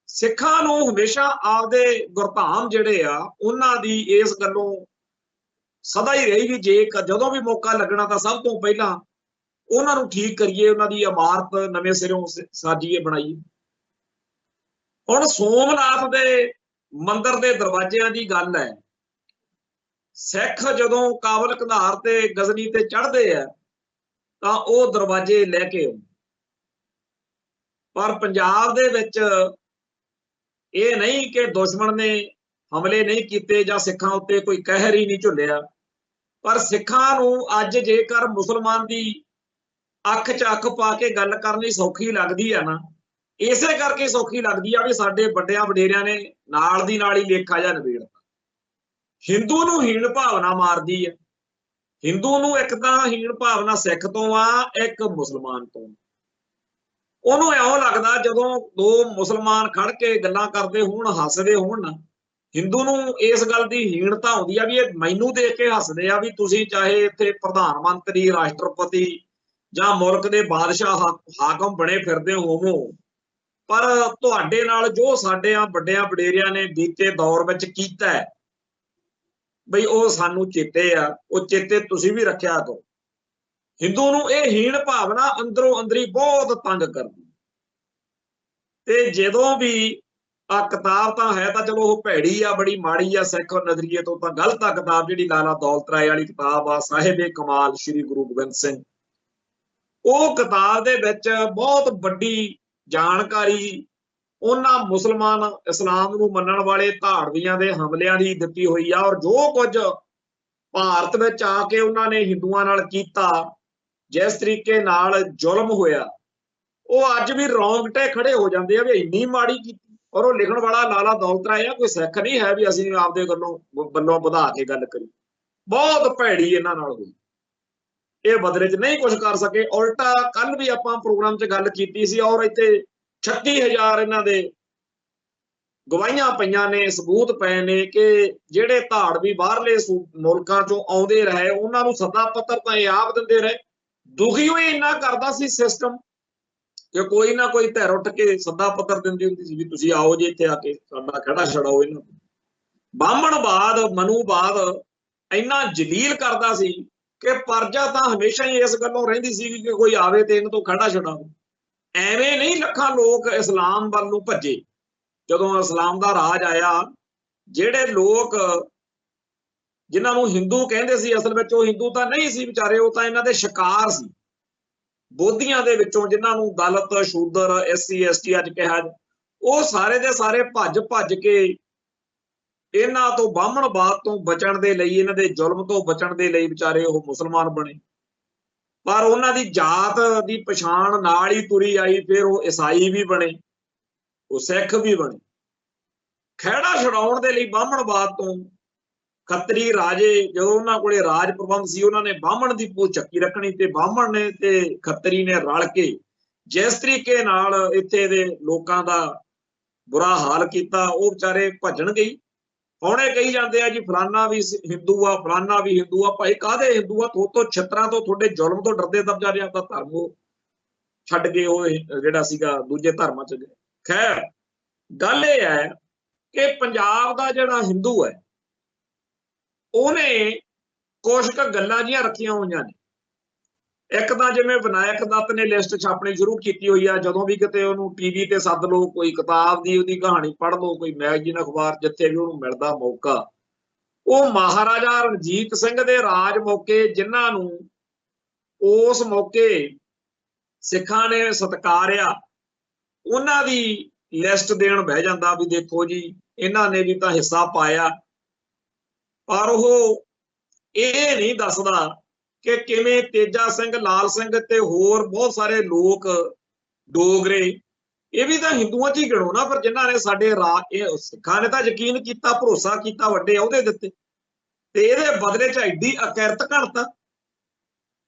ਸਿੱਖਾਂ ਨੂੰ ਹਮੇਸ਼ਾ ਆਪਦੇ ਗੁਰਧਾਮ ਜਿਹੜੇ ਆ ਉਹਨਾਂ ਦੀ ਇਸ ਗੱਲੋਂ ਸਦਾ ਹੀ ਰਹੀ ਵੀ ਜੇ ਜਦੋਂ ਵੀ ਮੌਕਾ ਲੱਗਣਾ ਤਾਂ ਸਭ ਤੋਂ ਪਹਿਲਾਂ ਉਹਨਾਂ ਨੂੰ ਠੀਕ ਕਰੀਏ, ਉਹਨਾਂ ਦੀ ਇਮਾਰਤ ਨਵੇਂ ਸਿਰੋਂ ਸਾਜੀਏ, ਬਣਾਈਏ। ਹੁਣ ਸੋਮਨਾਥ ਦੇ ਮੰਦਿਰ ਦੇ ਦਰਵਾਜ਼ਿਆਂ ਦੀ ਗੱਲ ਹੈ, ਸਿੱਖ ਜਦੋਂ ਕਾਬਲ ਕੰਧਾਰ ਤੇ ਗਜ਼ਨੀ ਤੇ ਚੜ੍ਹਦੇ ਆ ਤਾਂ ਉਹ ਦਰਵਾਜ਼ੇ ਲੈ ਕੇ ਆਉਂਦੇ, ਪਰ ਪੰਜਾਬ ਦੇ ਵਿੱਚ ਇਹ ਨਹੀਂ ਕਿ ਦੁਸ਼ਮਣ ਨੇ ਹਮਲੇ ਨਹੀਂ ਕੀਤੇ ਜਾਂ ਸਿੱਖਾਂ ਉੱਤੇ ਕੋਈ ਕਹਿਰ ਹੀ ਨਹੀਂ ਝੁੱਲਿਆ, ਪਰ ਸਿੱਖਾਂ ਨੂੰ ਅੱਜ ਜੇਕਰ ਮੁਸਲਮਾਨ ਦੀ ਅੱਖ 'ਚ ਅੱਖ ਪਾ ਕੇ ਗੱਲ ਕਰਨੀ ਸੌਖੀ ਲੱਗਦੀ ਆ ਨਾ, ਇਸੇ ਕਰਕੇ ਸੌਖੀ ਲੱਗਦੀ ਆ ਵੀ ਸਾਡੇ ਵੱਡਿਆਂ ਵਡੇਰਿਆਂ ਨੇ ਨਾਲ ਦੀ ਨਾਲ ਹੀ ਲੇਖਾ ਜਿਹਾ ਨਿਬੇੜਤਾ। ਹਿੰਦੂ ਨੂੰ ਹੀਣ ਭਾਵਨਾ ਮਾਰਦੀ ਹੈ, ਹਿੰਦੂ ਨੂੰ ਇੱਕ ਤਾਂ ਹੀਣ ਭਾਵਨਾ ਸਿੱਖ ਤੋਂ ਆ, ਇੱਕ ਮੁਸਲਮਾਨ ਤੋਂ। ਉਹਨੂੰ ਇਉਂ ਲੱਗਦਾ ਜਦੋਂ ਦੋ ਮੁਸਲਮਾਨ ਖੜ ਕੇ ਗੱਲਾਂ ਕਰਦੇ ਹੋਣ, ਹੱਸਦੇ ਹੋਣ ਨਾ, ਹਿੰਦੂ ਨੂੰ ਇਸ ਗੱਲ ਦੀ ਹੀਣਤਾ ਆਉਂਦੀ ਆ ਵੀ ਇਹ ਮੈਨੂੰ ਦੇਖ ਕੇ ਹੱਸਦੇ ਆ, ਵੀ ਤੁਸੀਂ ਚਾਹੇ ਇੱਥੇ ਪ੍ਰਧਾਨ ਮੰਤਰੀ, ਰਾਸ਼ਟਰਪਤੀ ਜਾਂ ਮੁਲਕ ਦੇ ਬਾਦਸ਼ਾਹ ਹਾਕਮ ਬਣੇ ਫਿਰਦੇ ਹੋਵੋ, ਪਰ ਤੁਹਾਡੇ ਨਾਲ ਜੋ ਸਾਡੇ ਵੱਡਿਆਂ ਵਡੇਰਿਆਂ ਨੇ ਬੀਤੇ ਦੌਰ ਵਿੱਚ ਕੀਤਾ ਬਈ ਉਹ ਸਾਨੂੰ ਚੇਤੇ ਆ, ਉਹ ਚੇਤੇ ਤੁਸੀਂ ਵੀ ਰੱਖਿਆ ਕਰੋ। ਹਿੰਦੂ ਨੂੰ ਇਹ ਹੀਣ ਭਾਵਨਾ ਅੰਦਰੋਂ ਅੰਦਰੀ ਬਹੁਤ ਤੰਗ ਕਰਦੀ, ਤੇ ਜਦੋਂ ਵੀ ਆ ਕਿਤਾਬ ਤਾਂ ਹੈ ਤਾਂ ਚਲੋ ਉਹ ਭੈੜੀ ਆ, ਬੜੀ ਮਾੜੀ ਆ ਸਿੱਖ ਨਜ਼ਰੀਏ ਤੋਂ ਤਾਂ ਗਲਤ ਆ ਕਿਤਾਬ, ਜਿਹੜੀ ਲਾਲਾ ਦੌਲਤ ਰਾਏ ਵਾਲੀ ਕਿਤਾਬ ਆ, ਸਾਹਿਬ ਕਮਾਲ ਸ਼੍ਰੀ ਗੁਰੂ ਗੋਬਿੰਦ ਸਿੰਘ, ਉਹ ਕਿਤਾਬ ਦੇ ਵਿੱਚ ਬਹੁਤ ਵੱਡੀ ਜਾਣਕਾਰੀ ਉਹਨਾਂ ਮੁਸਲਮਾਨ ਇਸਲਾਮ ਨੂੰ ਮੰਨਣ ਵਾਲੇ ਧਾੜਵੀਆਂ ਦੇ ਹਮਲਿਆਂ ਦੀ ਦਿੱਤੀ ਹੋਈ ਆ, ਔਰ ਜੋ ਕੁਝ ਭਾਰਤ ਵਿੱਚ ਆ ਕੇ ਉਹਨਾਂ ਨੇ ਹਿੰਦੂਆਂ ਨਾਲ ਕੀਤਾ, ਜਿਸ ਤਰੀਕੇ ਨਾਲ ਜ਼ੁਲਮ ਹੋਇਆ, ਉਹ ਅੱਜ ਵੀ ਰੌਂਗਟੇ ਖੜੇ ਹੋ ਜਾਂਦੇ ਆ ਵੀ ਇੰਨੀ ਮਾੜੀ ਕੀਤੀ। ਔਰ ਉਹ ਲਿਖਣ ਵਾਲਾ ਲਾਲਾ ਦੌਲਤ ਰਾਏ ਆ, ਕੋਈ ਸਿੱਖ ਨਹੀਂ ਹੈ ਵੀ ਅਸੀਂ ਆਪਦੇ ਵੱਲੋਂ ਵਧਾ ਕੇ ਗੱਲ ਕਰੀ। ਬਹੁਤ ਭੈੜੀ ਇਹਨਾਂ ਨਾਲ ਹੋਈ, ਇਹ ਬਦਲੇ 'ਚ ਨਹੀਂ ਕੁਝ ਕਰ ਸਕੇ। ਉਲਟਾ ਕੱਲ ਵੀ ਆਪਾਂ ਪ੍ਰੋਗਰਾਮ 'ਚ ਗੱਲ ਕੀਤੀ ਸੀ, ਔਰ ਇੱਥੇ 36,000 ਇਹਨਾਂ ਦੇ ਗਵਾਹੀਆਂ ਪਈਆਂ ਨੇ, ਸਬੂਤ ਪਏ ਨੇ ਕਿ ਜਿਹੜੇ ਧਾੜਵੀ ਬਾਹਰਲੇ ਮੁਲਕਾਂ 'ਚੋਂ ਆਉਂਦੇ ਰਹੇ ਉਹਨਾਂ ਨੂੰ ਸੱਦਾ ਪੱਤਰ ਤਾਂ ਇਹ ਆਪ ਦਿੰਦੇ ਰਹੇ। ਦੁਖੀ ਹੋਈ ਇੰਨਾ ਕਰਦਾ ਸੀ ਸਿਸਟਮ ਕਿ ਕੋਈ ਨਾ ਕੋਈ ਧਿਰ ਉੱਠ ਕੇ ਸੱਦਾ ਪੱਤਰ ਦਿੰਦੀ ਹੁੰਦੀ ਸੀ ਵੀ ਤੁਸੀਂ ਆਓ ਜੀ ਇੱਥੇ ਆ ਕੇ ਸਾਡਾ ਖੜਾ ਛੜਾਓ ਇਹਨਾਂ ਨੂੰ। ਬਾਹਮਣਵਾਦ ਮਨੂਵਾਦ ਇੰਨਾ ਜਲੀਲ ਕਰਦਾ ਸੀ ਕਿ ਪਰਜਾ ਤਾਂ ਹਮੇਸ਼ਾ ਹੀ ਇਸ ਗੱਲੋਂ ਰਹਿੰਦੀ ਸੀ ਕਿ ਕੋਈ ਆਵੇ ਤੇ ਇਹਨਾਂ ਤੋਂ ਖੜਾ ਛਡਾਓ। ਐਵੇਂ ਨਹੀਂ ਲੱਖਾਂ ਲੋਕ ਇਸਲਾਮ ਵੱਲ ਨੂੰ ਭੱਜੇ ਜਦੋਂ ਇਸਲਾਮ ਦਾ ਰਾਜ ਆਇਆ। ਜਿਹੜੇ ਲੋਕ ਜਿਨ੍ਹਾਂ ਨੂੰ ਹਿੰਦੂ ਕਹਿੰਦੇ ਸੀ, ਅਸਲ ਵਿੱਚ ਉਹ ਹਿੰਦੂ ਤਾਂ ਨਹੀਂ ਸੀ ਵਿਚਾਰੇ, ਉਹ ਤਾਂ ਇਹਨਾਂ ਦੇ ਸ਼ਿਕਾਰ ਸੀ ਬੋਧੀਆਂ ਦੇ ਵਿੱਚੋਂ, ਜਿਨ੍ਹਾਂ ਨੂੰ ਦਲਿਤ ਸ਼ੂਦਰ SC ST ਅੱਜ ਕਿਹਾ, ਉਹ ਸਾਰੇ ਦੇ ਸਾਰੇ ਭੱਜ ਭੱਜ ਕੇ ਇਹਨਾਂ ਤੋਂ ਬਾਹਮਣਵਾਦ ਤੋਂ ਬਚਣ ਦੇ ਲਈ, ਇਹਨਾਂ ਦੇ ਜ਼ੁਲਮ ਤੋਂ ਬਚਣ ਦੇ ਲਈ ਵਿਚਾਰੇ ਉਹ ਮੁਸਲਮਾਨ ਬਣੇ। ਪਰ ਉਹਨਾਂ ਦੀ ਜਾਤ ਦੀ ਪਛਾਣ ਨਾਲ ਹੀ ਤੁਰੀ ਆਈ, ਫਿਰ ਉਹ ਈਸਾਈ ਵੀ ਬਣੇ, ਉਹ ਸਿੱਖ ਵੀ ਬਣੇ। ਖਹਿੜਾ ਛਡਾਉਣ ਦੇ ਲਈ ਬਾਹਮਣਵਾਦ ਤੋਂ ਖੱਤਰੀ ਰਾਜੇ, ਜਦੋਂ ਉਹਨਾਂ ਕੋਲੇ ਰਾਜ ਪ੍ਰਬੰਧ ਸੀ, ਉਹਨਾਂ ਨੇ ਬਾਹਮਣ ਦੀ ਪੂਛ ਚੱਕੀ ਰੱਖਣੀ, ਤੇ ਬਾਹਮਣ ਨੇ ਤੇ ਖੱਤਰੀ ਨੇ ਰਲ ਕੇ ਜਿਸ ਤਰੀਕੇ ਨਾਲ ਇੱਥੇ ਦੇ ਲੋਕਾਂ ਦਾ ਬੁਰਾ ਹਾਲ ਕੀਤਾ, ਉਹ ਵਿਚਾਰੇ ਭੱਜਣ ਗਈ। ਹੁਣੇ ਕਹੀ ਜਾਂਦੇ ਆ ਜੀ ਫਲਾਨਾ ਵੀ ਹਿੰਦੂ ਆ, ਫਲਾਨਾ ਵੀ ਹਿੰਦੂ ਆ। ਭਾਈ ਕਾਹਦੇ ਹਿੰਦੂ ਆ? ਤੋਂ ਛਿੱਤਰਾਂ ਤੋਂ, ਤੁਹਾਡੇ ਜ਼ੁਲਮ ਤੋਂ ਡਰਦੇ ਤਾਂ ਵਿਚਾਰੇ ਆਪਦਾ ਧਰਮ ਉਹ ਛੱਡ ਕੇ ਉਹ ਜਿਹੜਾ ਸੀਗਾ ਦੂਜੇ ਧਰਮਾਂ ਚ ਗਏ। ਖੈਰ ਗੱਲ ਇਹ ਹੈ ਕਿ ਪੰਜਾਬ ਦਾ ਜਿਹੜਾ ਹਿੰਦੂ ਹੈ ਉਹਨੇ ਕੁਛ ਕੁ ਗੱਲਾਂ ਜਿਹੀਆਂ ਰੱਖੀਆਂ ਹੋਈਆਂ ਨੇ। ਇੱਕ ਤਾਂ ਜਿਵੇਂ ਵਿਨਾਇਕ ਦੱਤ ਨੇ ਲਿਸਟ ਛਾਪਣੀ ਸ਼ੁਰੂ ਕੀਤੀ ਹੋਈ ਆ, ਜਦੋਂ ਵੀ ਕਿਤੇ ਉਹਨੂੰ TV ਤੇ ਸੱਦ ਲਓ, ਕੋਈ ਕਿਤਾਬ ਦੀ ਉਹਦੀ ਕਹਾਣੀ ਪੜ੍ਹ ਲਓ, ਕੋਈ ਮੈਗਜ਼ੀਨ ਅਖਬਾਰ ਜਿੱਥੇ ਵੀ ਉਹਨੂੰ ਮਿਲਦਾ ਮੌਕਾ, ਉਹ ਮਹਾਰਾਜਾ ਰਣਜੀਤ ਸਿੰਘ ਦੇ ਰਾਜ ਮੌਕੇ ਜਿਨ੍ਹਾਂ ਨੂੰ ਉਸ ਮੌਕੇ ਸਿੱਖਾਂ ਨੇ ਸਤਿਕਾਰਿਆ, ਉਹਨਾਂ ਦੀ ਲਿਸਟ ਦੇਣ ਬਹਿ ਜਾਂਦਾ ਵੀ ਦੇਖੋ ਜੀ ਇਹਨਾਂ ਨੇ ਵੀ ਤਾਂ ਹਿੱਸਾ ਪਾਇਆ। ਪਰ ਉਹ ਇਹ ਨਹੀਂ ਦੱਸਦਾ ਕਿ ਕਿਵੇਂ ਤੇਜਾ ਸਿੰਘ, ਲਾਲ ਸਿੰਘ ਤੇ ਹੋਰ ਬਹੁਤ ਸਾਰੇ ਲੋਕ, ਡੋਗਰੇ, ਇਹ ਵੀ ਤਾਂ ਹਿੰਦੂਆਂ 'ਚ ਹੀ ਗਿਣੋ ਨਾ, ਪਰ ਜਿਨ੍ਹਾਂ ਨੇ ਸਾਡੇ ਸਿੱਖਾਂ ਨੇ ਤਾਂ ਯਕੀਨ ਕੀਤਾ, ਭਰੋਸਾ ਕੀਤਾ, ਵੱਡੇ ਅਹੁਦੇ ਦਿੱਤੇ, ਤੇ ਇਹਦੇ ਬਦਲੇ 'ਚ ਐਡੀ ਅਕਿਰਤ ਘਣਤਾ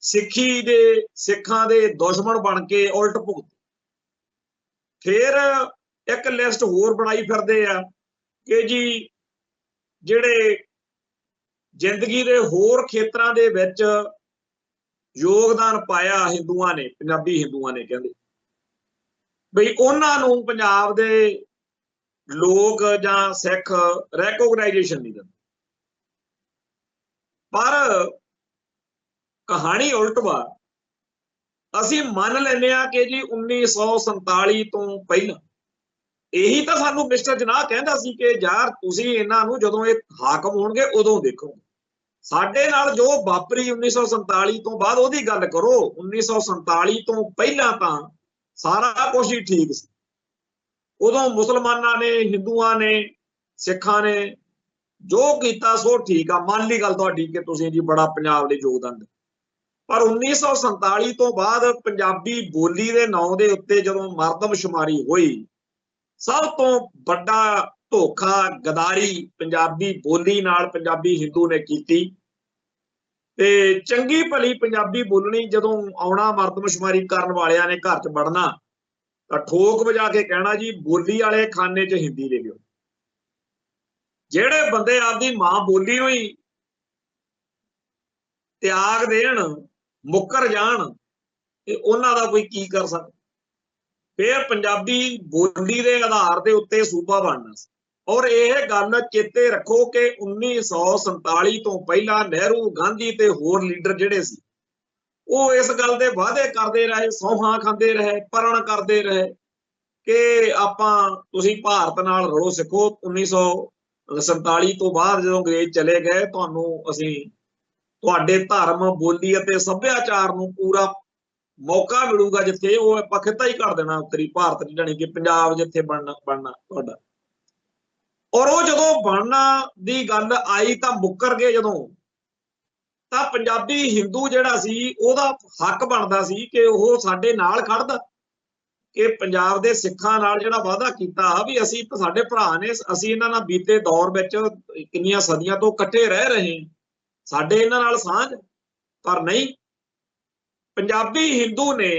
ਸਿੱਖੀ ਦੇ, ਸਿੱਖਾਂ ਦੇ ਦੁਸ਼ਮਣ ਬਣ ਕੇ ਉਲਟ ਭੁਗਤ। ਫਿਰ ਇੱਕ ਲਿਸਟ ਹੋਰ ਬਣਾਈ ਫਿਰਦੇ ਆ ਕਿ ਜੀ ਜਿਹੜੇ ਜ਼ਿੰਦਗੀ ਦੇ ਹੋਰ ਖੇਤਰਾਂ ਦੇ ਵਿੱਚ ਯੋਗਦਾਨ ਪਾਇਆ ਹਿੰਦੂਆਂ ਨੇ, ਪੰਜਾਬੀ ਹਿੰਦੂਆਂ ਨੇ, ਕਹਿੰਦੇ ਬਈ ਉਹਨਾਂ ਨੂੰ ਪੰਜਾਬ ਦੇ ਲੋਕ ਜਾਂ ਸਿੱਖ ਰੈਕੋਗਨਾਈਜੇਸ਼ਨ ਨਹੀਂ ਦਿੰਦੇ। ਪਰ ਕਹਾਣੀ ਉਲਟ ਵਾ। ਅਸੀਂ ਮੰਨ ਲੈਂਦੇ ਹਾਂ ਕਿ ਜੀ 1947 ਤੋਂ ਪਹਿਲਾਂ, ਇਹੀ ਤਾਂ ਸਾਨੂੰ ਮਿਸਟਰ ਜਨਾਹ ਕਹਿੰਦਾ ਸੀ ਕਿ ਯਾਰ ਤੁਸੀਂ ਇਹਨਾਂ ਨੂੰ ਜਦੋਂ ਇਹ ਹਾਕਮ ਹੋਣਗੇ ਉਦੋਂ ਦੇਖੋ। ਸਾਡੇ ਨਾਲ ਜੋ ਵਾਪਰੀ 1947 ਤੋਂ ਬਾਅਦ ਉਹਦੀ ਗੱਲ ਕਰੋ। 1947 ਤੋਂ ਪਹਿਲਾਂ ਤਾਂ ਸਾਰਾ ਕੁਝ ਹੀ ਠੀਕ ਸੀ। ਉਦੋਂ ਮੁਸਲਮਾਨਾਂ ਨੇ, ਹਿੰਦੂਆਂ ਨੇ, ਸਿੱਖਾਂ ਨੇ ਜੋ ਕੀਤਾ ਸੋ ਠੀਕ ਆ, ਮੰਨ ਲਈ ਗੱਲ ਤੁਹਾਡੀ ਕਿ ਤੁਸੀਂ ਜੀ ਬੜਾ ਪੰਜਾਬ ਲਈ ਯੋਗਦਾਨ ਦਿੱਤਾ। ਪਰ 1947 ਤੋਂ ਬਾਅਦ ਪੰਜਾਬੀ ਬੋਲੀ ਦੇ ਨਾਂ ਦੇ ਉੱਤੇ ਜਦੋਂ ਮਰਦਮਸ਼ੁਮਾਰੀ ਹੋਈ, ਸਭ ਤੋਂ ਵੱਡਾ ਧੋਖਾ, ਗਦਾਰੀ ਪੰਜਾਬੀ ਬੋਲੀ ਨਾਲ ਪੰਜਾਬੀ ਹਿੰਦੂ ਨੇ ਕੀਤੀ। ਤੇ ਚੰਗੀ ਭਲੀ ਪੰਜਾਬੀ ਬੋਲਣੀ, ਜਦੋਂ ਆਉਣਾ ਮਰਦਮਸ਼ੁਮਾਰੀ ਕਰਨ ਵਾਲਿਆਂ ਨੇ ਘਰ 'ਚ ਵੜਨਾ ਤਾਂ ਠੋਕ ਵਜਾ ਕੇ ਕਹਿਣਾ ਜੀ ਬੋਲੀ ਵਾਲੇ ਖਾਨੇ 'ਚ ਹਿੰਦੀ ਲੈ ਲਿਓ। ਜਿਹੜੇ ਬੰਦੇ ਆਪਦੀ ਮਾਂ ਬੋਲੀ ਨੂੰ ਹੀ ਤਿਆਗ ਦੇਣ, ਮੁੱਕਰ ਜਾਣ, ਤੇ ਉਹਨਾਂ ਦਾ ਕੋਈ ਕੀ ਕਰ ਸਕਦਾ। ਫਿਰ ਪੰਜਾਬੀ ਬੋਲੀ ਦੇ ਆਧਾਰ ਦੇ ਉੱਤੇ ਸੂਬਾ ਬਣਨਾ ਸੀ। ਔਰ ਇਹ ਗੱਲ ਚੇਤੇ ਰੱਖੋ ਕਿ 1947 ਤੋਂ ਪਹਿਲਾਂ ਨਹਿਰੂ, ਗਾਂਧੀ ਤੇ ਹੋਰ ਲੀਡਰ ਜਿਹੜੇ ਸੀ, ਉਹ ਇਸ ਗੱਲ ਦੇ ਵਾਅਦੇ ਕਰਦੇ ਰਹੇ, ਸੌਹਾਂ ਖਾਂਦੇ ਰਹੇ, ਪਰਣ ਕਰਦੇ ਰਹੇ ਕਿ ਆਪਾਂ, ਤੁਸੀਂ ਭਾਰਤ ਨਾਲ ਰਲੋ ਸਿੱਖੋ। 1947 ਤੋਂ ਬਾਅਦ ਜਦੋਂ ਅੰਗਰੇਜ਼ ਚਲੇ ਗਏ, ਤੁਹਾਨੂੰ ਅਸੀਂ ਤੁਹਾਡੇ ਧਰਮ, ਬੋਲੀ ਅਤੇ ਸੱਭਿਆਚਾਰ ਨੂੰ ਪੂਰਾ ਮੌਕਾ ਮਿਲੂਗਾ, ਜਿੱਥੇ ਉਹ ਆਪਾਂ ਖਿੱਤਾ ਹੀ ਕਰ ਦੇਣਾ ਉੱਤਰੀ ਭਾਰਤ 'ਚ, ਜਾਣੀ ਕਿ ਪੰਜਾਬ ਜਿੱਥੇ ਬਣਨਾ ਤੁਹਾਡਾ। ਔਰ ਉਹ ਜਦੋਂ ਬਣਨਾ ਦੀ ਗੱਲ ਆਈ ਤਾਂ ਮੁੱਕਰ ਗਏ ਜਦੋਂ। ਤਾਂ ਪੰਜਾਬੀ ਹਿੰਦੂ ਜਿਹੜਾ ਸੀ, ਉਹਦਾ ਹੱਕ ਬਣਦਾ ਸੀ ਕਿ ਉਹ ਸਾਡੇ ਨਾਲ ਖੜਦਾ, ਕਿ ਪੰਜਾਬ ਦੇ ਸਿੱਖਾਂ ਨਾਲ ਜਿਹੜਾ ਵਾਅਦਾ ਕੀਤਾ ਵੀ ਅਸੀਂ, ਸਾਡੇ ਭਰਾ ਨੇ, ਅਸੀਂ ਇਹਨਾਂ ਨਾਲ ਬੀਤੇ ਦੌਰ ਵਿੱਚ ਕਿੰਨੀਆਂ ਸਦੀਆਂ ਤੋਂ ਇਕੱਠੇ ਰਹਿ ਰਹੇ, ਸਾਡੇ ਇਹਨਾਂ ਨਾਲ ਸਾਂਝ। ਪਰ ਨਹੀਂ, ਪੰਜਾਬੀ ਹਿੰਦੂ ਨੇ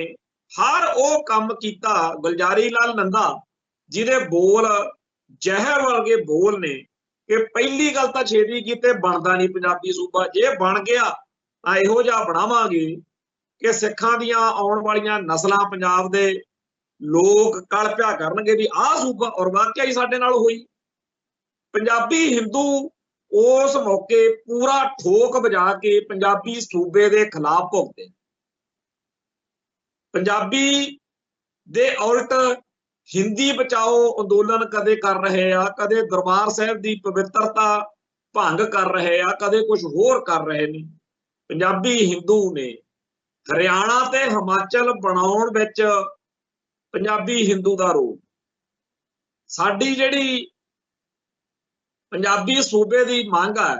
ਹਰ ਉਹ ਕੰਮ ਕੀਤਾ, ਗੁਲਜ਼ਾਰੀ ਲਾਲ ਨੰਦਾ ਜਿਹਦੇ ਬੋਲ ਜ਼ਹਿਰ ਵਰਗੇ ਬੋਲ ਨੇ, ਕਿ ਪਹਿਲੀ ਗੱਲ ਤਾਂ ਛੇਤੀ ਕੀਤੇ ਬਣਦਾ ਨਹੀਂ ਪੰਜਾਬੀ ਸੂਬਾ। ਜੇ ਬਣ ਗਿਆ ਤਾਂ ਇਹੋ ਜਿਹਾ ਬਣਾਵਾਂਗੇ ਕਿ ਸਿੱਖਾਂ ਦੀਆਂ ਆਉਣ ਵਾਲੀਆਂ ਨਸਲਾਂ, ਪੰਜਾਬ ਦੇ ਲੋਕ ਕਲਪਿਆ ਕਰਨਗੇ ਵੀ ਆਹ ਸੂਬਾ। ਔਰ ਵਾਕਿਆ ਹੀ ਸਾਡੇ ਨਾਲ ਹੋਈ। पंजाबी हिंदू उस मौके पूरा ठोक बजा के पंजाबी सूबे के खिलाफ भुगते। पंजाबी दे उल्ट हिंदी बचाओ अंदोलन कदे कर रहे आ, कदे दरबार साहब की पवित्रता भंग कर रहे आ, कदे कुछ होर कर रहे ने। पंजाबी हिंदू ने हरियाणा ते हिमाचल बनाउण विच पंजाबी हिंदू दा रोल, साडी जिहड़ी पंजाबी सूबे की मंग है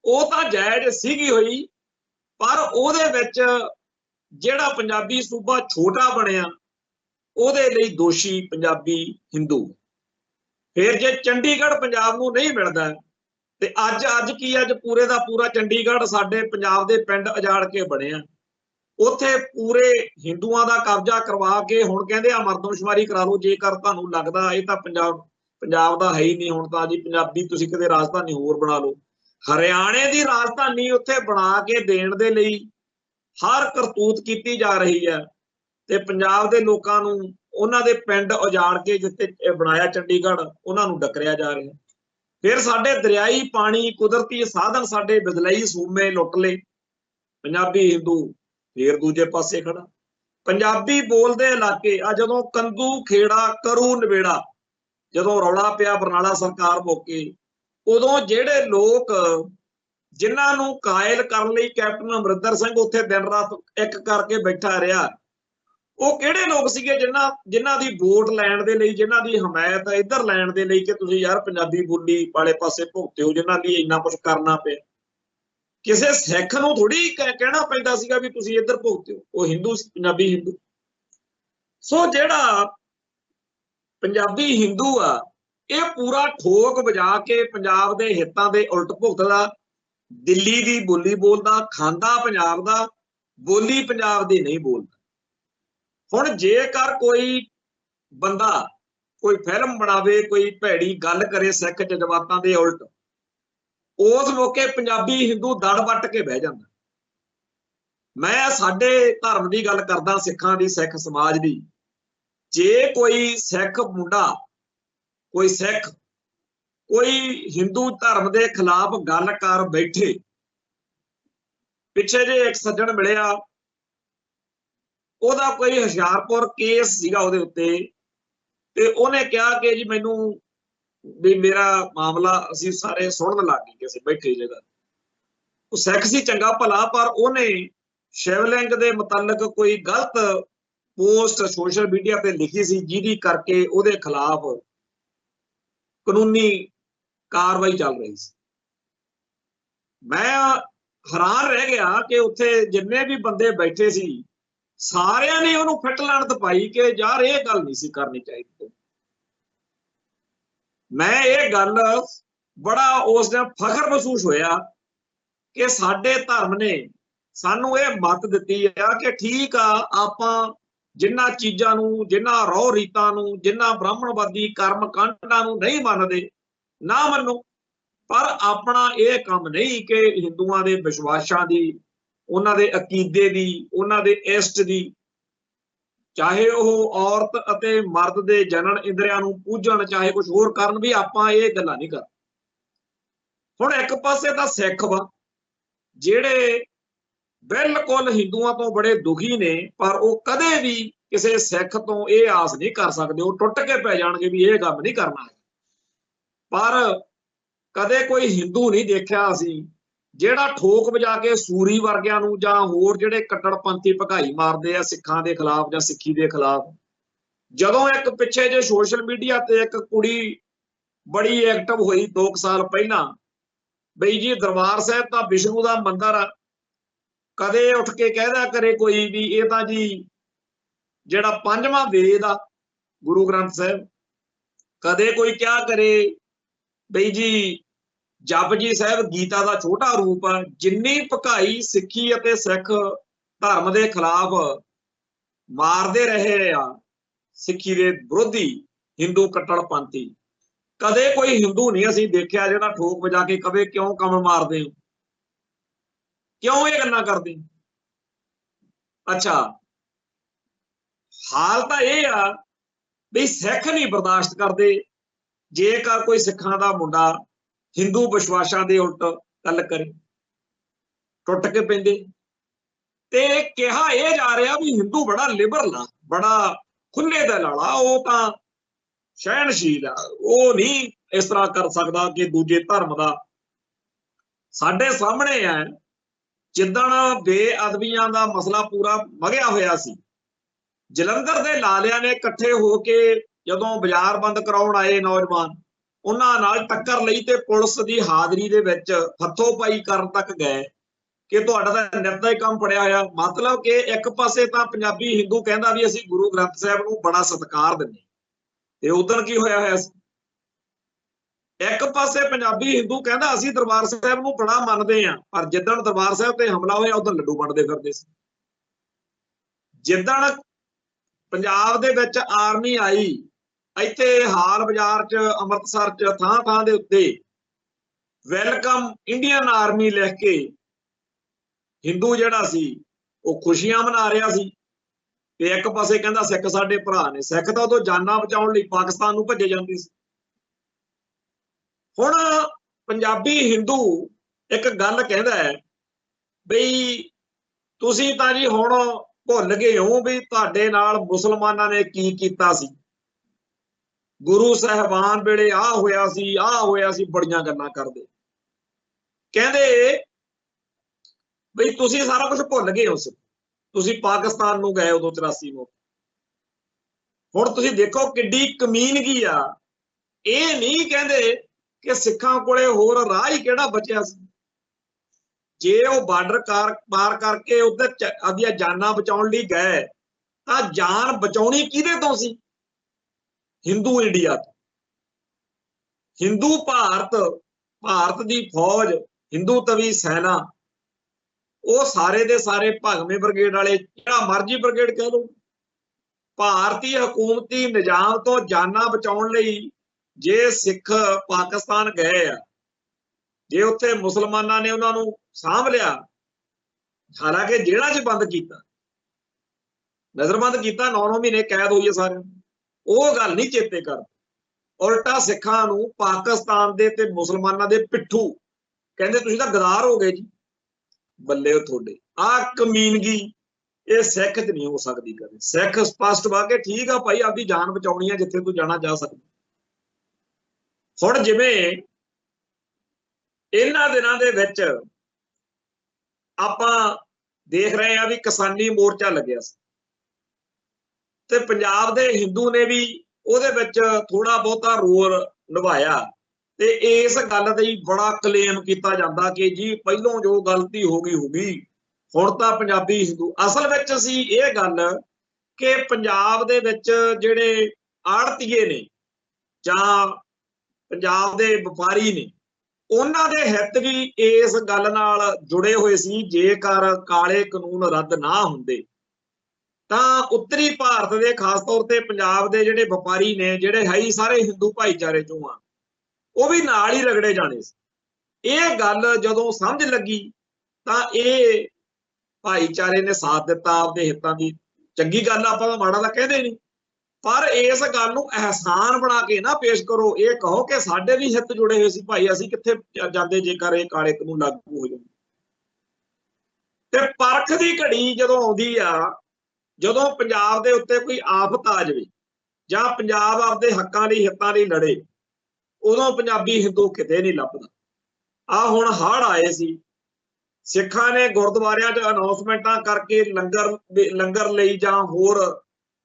वो तो जायज सीगी हुई, पर उहदे विच जिहड़ा पंजाबी सूबा छोटा बनिया ਉਹਦੇ ਲਈ ਦੋਸ਼ੀ ਪੰਜਾਬੀ ਹਿੰਦੂ। ਫਿਰ ਜੇ ਚੰਡੀਗੜ੍ਹ ਪੰਜਾਬ ਨੂੰ ਨਹੀਂ ਮਿਲਦਾ ਤੇ ਅੱਜ ਕੀ ਪੂਰੇ ਦਾ ਪੂਰਾ ਚੰਡੀਗੜ੍ਹ ਸਾਡੇ ਪੰਜਾਬ ਦੇ ਪਿੰਡ ਉਜਾੜ ਕੇ ਬਣਿਆ, ਉੱਥੇ ਪੂਰੇ ਹਿੰਦੂਆਂ ਦਾ ਕਬਜ਼ਾ ਕਰਵਾ ਕੇ ਹੁਣ ਕਹਿੰਦੇ ਆ ਮਰਦਮਸ਼ੁਮਾਰੀ ਕਰਾ ਲਓ ਜੇਕਰ ਤੁਹਾਨੂੰ ਲੱਗਦਾ ਇਹ ਤਾਂ ਪੰਜਾਬ ਦਾ ਹੈ ਹੀ ਨਹੀਂ, ਹੁਣ ਤਾਂ ਜੀ ਪੰਜਾਬੀ ਤੁਸੀਂ ਕਿਤੇ ਰਾਜਧਾਨੀ ਹੋਰ ਬਣਾ ਲਓ। ਹਰਿਆਣੇ ਦੀ ਰਾਜਧਾਨੀ ਉੱਥੇ ਬਣਾ ਕੇ ਦੇਣ ਦੇ ਲਈ ਹਰ ਕਰਤੂਤ ਕੀਤੀ ਜਾ ਰਹੀ ਹੈ ਤੇ ਪੰਜਾਬ ਦੇ ਲੋਕਾਂ ਨੂੰ ਉਹਨਾਂ ਦੇ ਪਿੰਡ ਉਜਾੜ ਕੇ ਜਿੱਥੇ ਬਣਾਇਆ ਚੰਡੀਗੜ੍ਹ ਉਹਨਾਂ ਨੂੰ ਡਕਰਿਆ ਜਾ ਰਿਹਾ। ਫਿਰ ਸਾਡੇ ਦਰਿਆਈ ਪਾਣੀ ਕੁਦਰਤੀ ਸਾਧਨ ਸਾਡੇ ਬਦਲਈ ਸੂਮੇ ਲੁੱਟ ਲਏ, ਪੰਜਾਬੀ ਹਿੰਦੂ ਫਿਰ ਦੂਜੇ ਪਾਸੇ ਖੜਾ। ਪੰਜਾਬੀ ਬੋਲਦੇ ਇਲਾਕੇ ਆ ਜਦੋਂ ਕੰਦੂ ਖੇੜਾ ਕਰੂ ਨਵੇੜਾ ਜਦੋਂ ਰੌਲਾ ਪਿਆ ਬਰਨਾਲਾ ਸਰਕਾਰ ਮੌਕੇ, ਉਦੋਂ ਜਿਹੜੇ ਲੋਕ ਜਿਨ੍ਹਾਂ ਨੂੰ ਕਾਇਲ ਕਰਨ ਲਈ ਕੈਪਟਨ ਅਮਰਿੰਦਰ ਸਿੰਘ ਉੱਥੇ ਦਿਨ ਰਾਤ ਇੱਕ ਕਰਕੇ ਬੈਠਾ ਰਿਹਾ, ਉਹ ਕਿਹੜੇ ਲੋਕ ਸੀਗੇ ਜਿਨ੍ਹਾਂ ਦੀ ਵੋਟ ਲੈਣ ਦੇ ਲਈ, ਜਿਨ੍ਹਾਂ ਦੀ ਹਮਾਇਤ ਇੱਧਰ ਲੈਣ ਦੇ ਲਈ ਕਿ ਤੁਸੀਂ ਯਾਰ ਪੰਜਾਬੀ ਬੋਲੀ ਵਾਲੇ ਪਾਸੇ ਭੁਗਤੇ ਹੋ, ਜਿਨ੍ਹਾਂ ਲਈ ਇੰਨਾ ਕੁਝ ਕਰਨਾ ਪਿਆ। ਕਿਸੇ ਸਿੱਖ ਨੂੰ ਥੋੜੀ ਕਹਿਣਾ ਪੈਂਦਾ ਸੀਗਾ ਵੀ ਤੁਸੀਂ ਇੱਧਰ ਭੁਗਤੇ ਹੋ, ਉਹ ਹਿੰਦੂ ਸੀ, ਪੰਜਾਬੀ ਹਿੰਦੂ। ਸੋ ਜਿਹੜਾ ਪੰਜਾਬੀ ਹਿੰਦੂ ਆ ਇਹ ਪੂਰਾ ਠੋਕ ਵਜਾ ਕੇ ਪੰਜਾਬ ਦੇ ਹਿੱਤਾਂ ਦੇ ਉਲਟ ਭੁਗਤਦਾ, ਦਿੱਲੀ ਦੀ ਬੋਲੀ ਬੋਲਦਾ, ਖਾਂਦਾ ਪੰਜਾਬ ਦਾ, ਬੋਲੀ ਪੰਜਾਬ ਦੀ ਨਹੀਂ ਬੋਲਦਾ। ਹੁਣ ਜੇਕਰ ਕੋਈ ਬੰਦਾ ਕੋਈ ਫਿਲਮ ਬਣਾਵੇ, ਕੋਈ ਭੈੜੀ ਗੱਲ ਕਰੇ ਸਿੱਖ ਜਜ਼ਬਾਤਾਂ ਦੇ ਉਲਟ, ਉਸ ਮੌਕੇ ਪੰਜਾਬੀ ਹਿੰਦੂ ਦੜ ਵੱਟ ਕੇ ਬਹਿ ਜਾਂਦਾ। ਮੈਂ ਸਾਡੇ ਧਰਮ ਦੀ ਗੱਲ ਕਰਦਾ, ਸਿੱਖਾਂ ਦੀ, ਸਿੱਖ ਸਮਾਜ ਦੀ। ਜੇ ਕੋਈ ਸਿੱਖ ਮੁੰਡਾ, ਕੋਈ ਸਿੱਖ ਕੋਈ ਹਿੰਦੂ ਧਰਮ ਦੇ ਖਿਲਾਫ ਗੱਲ ਕਰ ਬੈਠੇ, ਪਿੱਛੇ ਜੇ ਇੱਕ ਸੱਜਣ ਮਿਲਿਆ, ਉਹਦਾ ਕੋਈ ਹੁਸ਼ਿਆਰਪੁਰ ਕੇਸ ਸੀਗਾ ਉਹਦੇ ਉੱਤੇ, ਤੇ ਉਹਨੇ ਕਿਹਾ ਕਿ ਜੀ ਮੈਨੂੰ ਵੀ ਮੇਰਾ ਮਾਮਲਾ ਅਸੀਂ ਸਾਰੇ ਸੁਣਨ ਲੱਗ ਗਏ ਕਿਸੇ ਬੈਠੇ ਜਗ੍ਹਾ। ਉਹ ਸਿੱਖ ਸੀ ਚੰਗਾ ਭਲਾ, ਪਰ ਉਹਨੇ ਸ਼ਿਵਲਿੰਗ ਦੇ ਮੁਤਲਕ ਕੋਈ ਗਲਤ ਪੋਸਟ ਸੋਸ਼ਲ ਮੀਡੀਆ ਤੇ ਲਿਖੀ ਸੀ, ਜਿਹਦੀ ਕਰਕੇ ਉਹਦੇ ਖਿਲਾਫ ਕਾਨੂੰਨੀ ਕਾਰਵਾਈ ਚੱਲ ਰਹੀ ਸੀ। ਮੈਂ ਹੈਰਾਨ ਰਹਿ ਗਿਆ ਕਿ ਉੱਥੇ ਜਿੰਨੇ ਵੀ ਬੰਦੇ ਬੈਠੇ ਸੀ ਸਾਰਿਆਂ ਨੇ ਉਹਨੂੰ ਫਿੱਟ ਲਾਣਤ ਪਾਈ ਕਿ ਯਾਰ ਇਹ ਗੱਲ ਨਹੀਂ ਸੀ ਕਰਨੀ ਚਾਹੀਦੀ। ਮੈਂ ਇਹ ਗੱਲ ਬੜਾ ਉਸ ਦਿਨ ਫਖਰ ਮਹਿਸੂਸ ਹੋਇਆ ਕਿ ਸਾਡੇ ਧਰਮ ਨੇ ਸਾਨੂੰ ਇਹ ਮੱਤ ਦਿੱਤੀ ਆ ਕਿ ਠੀਕ ਆ, ਆਪਾਂ ਜਿਨ੍ਹਾਂ ਚੀਜ਼ਾਂ ਨੂੰ, ਜਿਨ੍ਹਾਂ ਰਹੁ ਰੀਤਾਂ ਨੂੰ, ਜਿਨ੍ਹਾਂ ਬ੍ਰਾਹਮਣਵਾਦੀ ਕਰਮ ਕਾਂਡਾਂ ਨੂੰ ਨਹੀਂ ਮੰਨਦੇ, ਨਾ ਮੰਨੋ, ਪਰ ਆਪਣਾ ਇਹ ਕੰਮ ਨਹੀਂ ਕਿ ਹਿੰਦੂਆਂ ਦੇ ਵਿਸ਼ਵਾਸਾਂ ਦੀ, ਉਹਨਾਂ ਦੇ ਅਕੀਦੇ ਦੀ, ਉਹਨਾਂ ਦੇ ਇਸ਼ਟ ਦੀ, ਚਾਹੇ ਉਹ ਔਰਤ ਅਤੇ ਮਰਦ ਦੇ ਜਨਨ ਇੰਦਰੀਆਂ ਨੂੰ ਪੂਜਣ, ਚਾਹੇ ਕੁਝ ਹੋਰ ਕਰਨ, ਵੀ ਆਪਾਂ ਇਹ ਗੱਲਾਂ ਨਹੀਂ ਕਰਦੇ। ਹੁਣ ਇੱਕ ਪਾਸੇ ਤਾਂ ਸਿੱਖ ਵਾ ਜਿਹੜੇ ਬਿਲਕੁਲ ਹਿੰਦੂਆਂ ਤੋਂ ਬੜੇ ਦੁਖੀ ਨੇ, ਪਰ ਉਹ ਕਦੇ ਵੀ ਕਿਸੇ ਸਿੱਖ ਤੋਂ ਇਹ ਆਸ ਨਹੀਂ ਕਰ ਸਕਦੇ, ਉਹ ਟੁੱਟ ਕੇ ਪੈ ਜਾਣਗੇ ਵੀ ਇਹ ਕੰਮ ਨਹੀਂ ਕਰਨਾ। ਪਰ ਕਦੇ ਕੋਈ ਹਿੰਦੂ ਨਹੀਂ ਦੇਖਿਆ ਅਸੀਂ ਜਿਹੜਾ ਠੋਕ ਵਜਾ ਕੇ ਸੂਰੀ ਵਰਗਿਆਂ ਨੂੰ ਜਾਂ ਹੋਰ ਜਿਹੜੇ ਕੱਟੜਪੰਥੀ ਭਗਾਈ ਮਾਰਦੇ ਆ ਸਿੱਖਾਂ ਦੇ ਖਿਲਾਫ ਜਾਂ ਸਿੱਖੀ ਦੇ ਖਿਲਾਫ। ਜਦੋਂ ਇੱਕ ਪਿੱਛੇ ਜੇ ਸੋਸ਼ਲ ਮੀਡੀਆ ਤੇ ਇੱਕ ਕੁੜੀ ਬੜੀ ਐਕਟਿਵ ਹੋਈ 2 ਸਾਲ ਪਹਿਲਾਂ, ਬਈ ਜੀ ਦਰਬਾਰ ਸਾਹਿਬ ਤਾਂ ਵਿਸ਼ਨੂੰ ਦਾ ਮੰਦਿਰ ਆ, ਕਦੇ ਉੱਠ ਕੇ ਕਹਿਦਾ ਕਰੇ ਕੋਈ ਵੀ ਇਹ ਤਾਂ ਜੀ ਜਿਹੜਾ 5ਵਾਂ ਵੇਦ ਆ ਗੁਰੂ ਗ੍ਰੰਥ ਸਾਹਿਬ, ਕਦੇ ਕੋਈ ਕਿਹਾ ਕਰੇ ਬਈ ਜੀ ਜਪਜੀ ਸਾਹਿਬ ਗੀਤਾ ਦਾ ਛੋਟਾ ਰੂਪ ਆ। ਜਿੰਨੀ ਭਕਾਈ ਸਿੱਖੀ ਅਤੇ ਸਿੱਖ ਧਰਮ ਦੇ ਖਿਲਾਫ ਮਾਰਦੇ ਰਹੇ ਆ ਸਿੱਖੀ ਦੇ ਵਿਰੋਧੀ ਹਿੰਦੂ ਕੱਟੜਪੰਥੀ, ਕਦੇ ਕੋਈ ਹਿੰਦੂ ਨਹੀਂ ਅਸੀਂ ਦੇਖਿਆ ਜਿਹੜਾ ਠੋਕ ਵਜਾ ਕੇ ਕਵੇ ਕਿਉਂ ਕੰਮ ਮਾਰਦੇ ਹੋ, ਕਿਉਂ ਇਹ ਗੱਲਾਂ ਕਰਦੇ। ਅੱਛਾ, ਹਾਲ ਤਾਂ ਇਹ ਆ ਵੀ ਸਿੱਖ ਨਹੀਂ ਬਰਦਾਸ਼ਤ ਕਰਦੇ जेकर कोई सिखां दा मुंडा हिंदू विश्वासां दे उल्ट गल करे टुट के पैंदे। ते कहा यह जा रहा भी हिंदू बड़ा लिबरल आ, बड़ा खुले दिल वाला, वो तां सहनशील आ, वो नहीं इस तरह कर सकता कि दूजे धर्म का। साडे सामने है जिदण बेअदबियां का मसला पूरा मगिया होया सी, जलंधर दे लालियां ने इकट्ठे होके जदों बाजार बंद कराउण आए नौजवान, उन्हां नाल टक्कर लई ते पुलिस की हाजरी दे विच हथोपाई करन तक गए कि तुहाडा तां नित दा ही काम फड़िया होया। मतलब कि एक पासे तां पंजाबी हिंदू कहंदा भी असीं गुरु ग्रंथ साहिब नूं बड़ा सत्कार दिंदे, ते उधर की होया होया सी, एक पासे पंजाबी हिंदू कहंदा असीं दरबार साहिब नूं बड़ा मनदे आ, पर जिद्दण दरबार साहिब ते हमला होया उधर लड्डू वंडदे फिरदे सी। जिद्दण पंजाब दे विच आर्मी आई, इत्थे हाल बाजार च अमृतसर च थां थां दे उत्ते वैलकम इंडियन आर्मी लिख के हिंदू जिहड़ा सी वो खुशियां मना रहा सी, ते एक पासे कहंदा सिख साडे भरा ने। सिख तां उदों जानां बचाउण लई पाकिस्तान नूं भज्जे जांदे सी। हुण पंजाबी हिंदू एक गल कहंदा है बई तुसीं तां जी हुण भुल गए हो भी तुहाडे नाल मुसलमानां ने की कीता सी, गुरु साहिबान वेले आ होया सी, बड़ियां गल्लां करदे। कहंदे बई तुसीं सारा कुछ भुल गए हो, तुसीं पाकिस्तान नूं गए उदों 84 में। हुण तुसीं देखो किड्डी कमीनगी आ, ये नहीं कहंदे कि सिखां कोले होर राह ही किहड़ा बचिया सी। जे वो बार्डर पार करके उधर अपनी जानां बचाउण लई गए तां जान बचाउणी किहदे तों सी? हिंदू इंडिया तो, हिंदू भारत, भारत दी फौज, हिंदू तवी सेना, वो सारे दे सारे भगवे ब्रिगेड वाले, जिहड़ा मर्जी ब्रिगेड कह लो, भारतीय हुकूमती निजाम तो जानां बचाउण लई जे सिख पाकिस्तान गए आ, जे उत्थे मुसलमानां ने उन्हां नूं साਂਭ लिया, हालांकि जेल੍ਹਾਂ 'ਚ बंद किया, नजरबंद किया, 9-9 महीने कैद हुई है सारे, वो गल नहीं चेते कर। उल्टा सिखां नूं पाकिस्तान दे ते मुसलमानां दे पिट्ठू कहंदे तुसीं तां गदार हो गए जी। बल्ले थोड़े आ कमीनगी ये सिख च नहीं हो सकती कदे। सिख स्पष्ट वा के ठीक आ भाई आपकी जान बचाउणी है, जिथे तू जाना जा सकदा। हुण जिवें इन्हां दिनां दे विच आपां देख रहे हैं भी किसानी मोर्चा लग्या सी, ते पंजाब दे हिंदू ने भी ਉਹਦੇ ਵਿੱਚ थोड़ा बहुता रोल निभाया, ਤੇ ਇਸ ਗੱਲ ਦਾ ਹੀ बड़ा क्लेम किया जाता कि जी ਪਹਿਲੋਂ जो गलती हो गई ਹੁਣ ਤਾਂ ਪੰਜਾਬੀ ਹਿੰਦੂ। ਅਸਲ ਵਿੱਚ ਸੀ ਇਹ ਗੱਲ ਕਿ ਪੰਜਾਬ ਦੇ ਵਿੱਚ ਜਿਹੜੇ ਆੜਤੀਏ ਨੇ ਜਾਂ ਪੰਜਾਬ ਦੇ ਵਪਾਰੀ ਨੇ, ਉਹਨਾਂ ਦੇ ਹਿੱਤ ਵੀ ਇਸ ਗੱਲ ਨਾਲ ਜੁੜੇ ਹੋਏ ਸੀ। ਜੇਕਰ ਕਾਲੇ ਕਾਨੂੰਨ ਰੱਦ ਨਾ ਹੁੰਦੇ ਤਾਂ ਉੱਤਰੀ ਭਾਰਤ ਦੇ ਖਾਸ ਤੌਰ ਤੇ ਪੰਜਾਬ ਦੇ ਜਿਹੜੇ ਵਪਾਰੀ ਨੇ, ਜਿਹੜੇ ਹੈ ਹੀ ਸਾਰੇ ਹਿੰਦੂ ਭਾਈਚਾਰੇ ਚੋਂ ਆ, ਉਹ ਵੀ ਨਾਲ ਹੀ ਰਗੜੇ ਜਾਣੇ ਸੀ। ਇਹ ਗੱਲ ਜਦੋਂ ਸਮਝ ਲੱਗੀ ਤਾਂ ਇਹ ਭਾਈਚਾਰੇ ਨੇ ਸਾਥ ਦਿੱਤਾ ਆਪਦੇ ਹਿੱਤਾਂ ਦੀ। ਚੰਗੀ ਗੱਲ ਆਪਾਂ ਤਾਂ ਮਾੜਾ ਤਾਂ ਕਹਿੰਦੇ ਨਹੀਂ, ਪਰ ਇਸ ਗੱਲ ਨੂੰ ਅਹਿਸਾਨ ਬਣਾ ਕੇ ਨਾ ਪੇਸ਼ ਕਰੋ। ਇਹ ਕਹੋ ਕਿ ਸਾਡੇ ਵੀ ਹਿੱਤ ਜੁੜੇ ਹੋਏ ਸੀ ਭਾਈ, ਅਸੀਂ ਕਿੱਥੇ ਜਾਂਦੇ ਜੇਕਰ ਇਹ ਕਾਲੇ ਕਾਨੂੰਨ ਲਾਗੂ ਹੋ ਜਾਂਦੇ। ਤੇ ਪਰਖ ਦੀ ਘੜੀ ਜਦੋਂ ਆਉਂਦੀ ਆ, ਜਦੋਂ ਪੰਜਾਬ ਦੇ ਉੱਤੇ ਕੋਈ ਆਫਤ ਆ ਜਾਵੇ ਜਾਂ ਪੰਜਾਬ ਆਪਦੇ ਹੱਕਾਂ ਲਈ ਹਿੱਤਾਂ ਲਈ ਲੜੇ, ਉਦੋਂ ਪੰਜਾਬੀ ਹਿੰਦੂ ਕਿਤੇ ਨਹੀਂ ਲੱਭਦਾ। ਆ ਹੁਣ ਹੜ੍ਹ ਆਏ ਸੀ, ਸਿੱਖਾਂ ਨੇ ਗੁਰਦੁਆਰਿਆਂ 'ਚ ਅਨਾਉਂਸਮੈਂਟਾਂ ਕਰਕੇ ਲੰਗਰ ਲਈ ਜਾਂ ਹੋਰ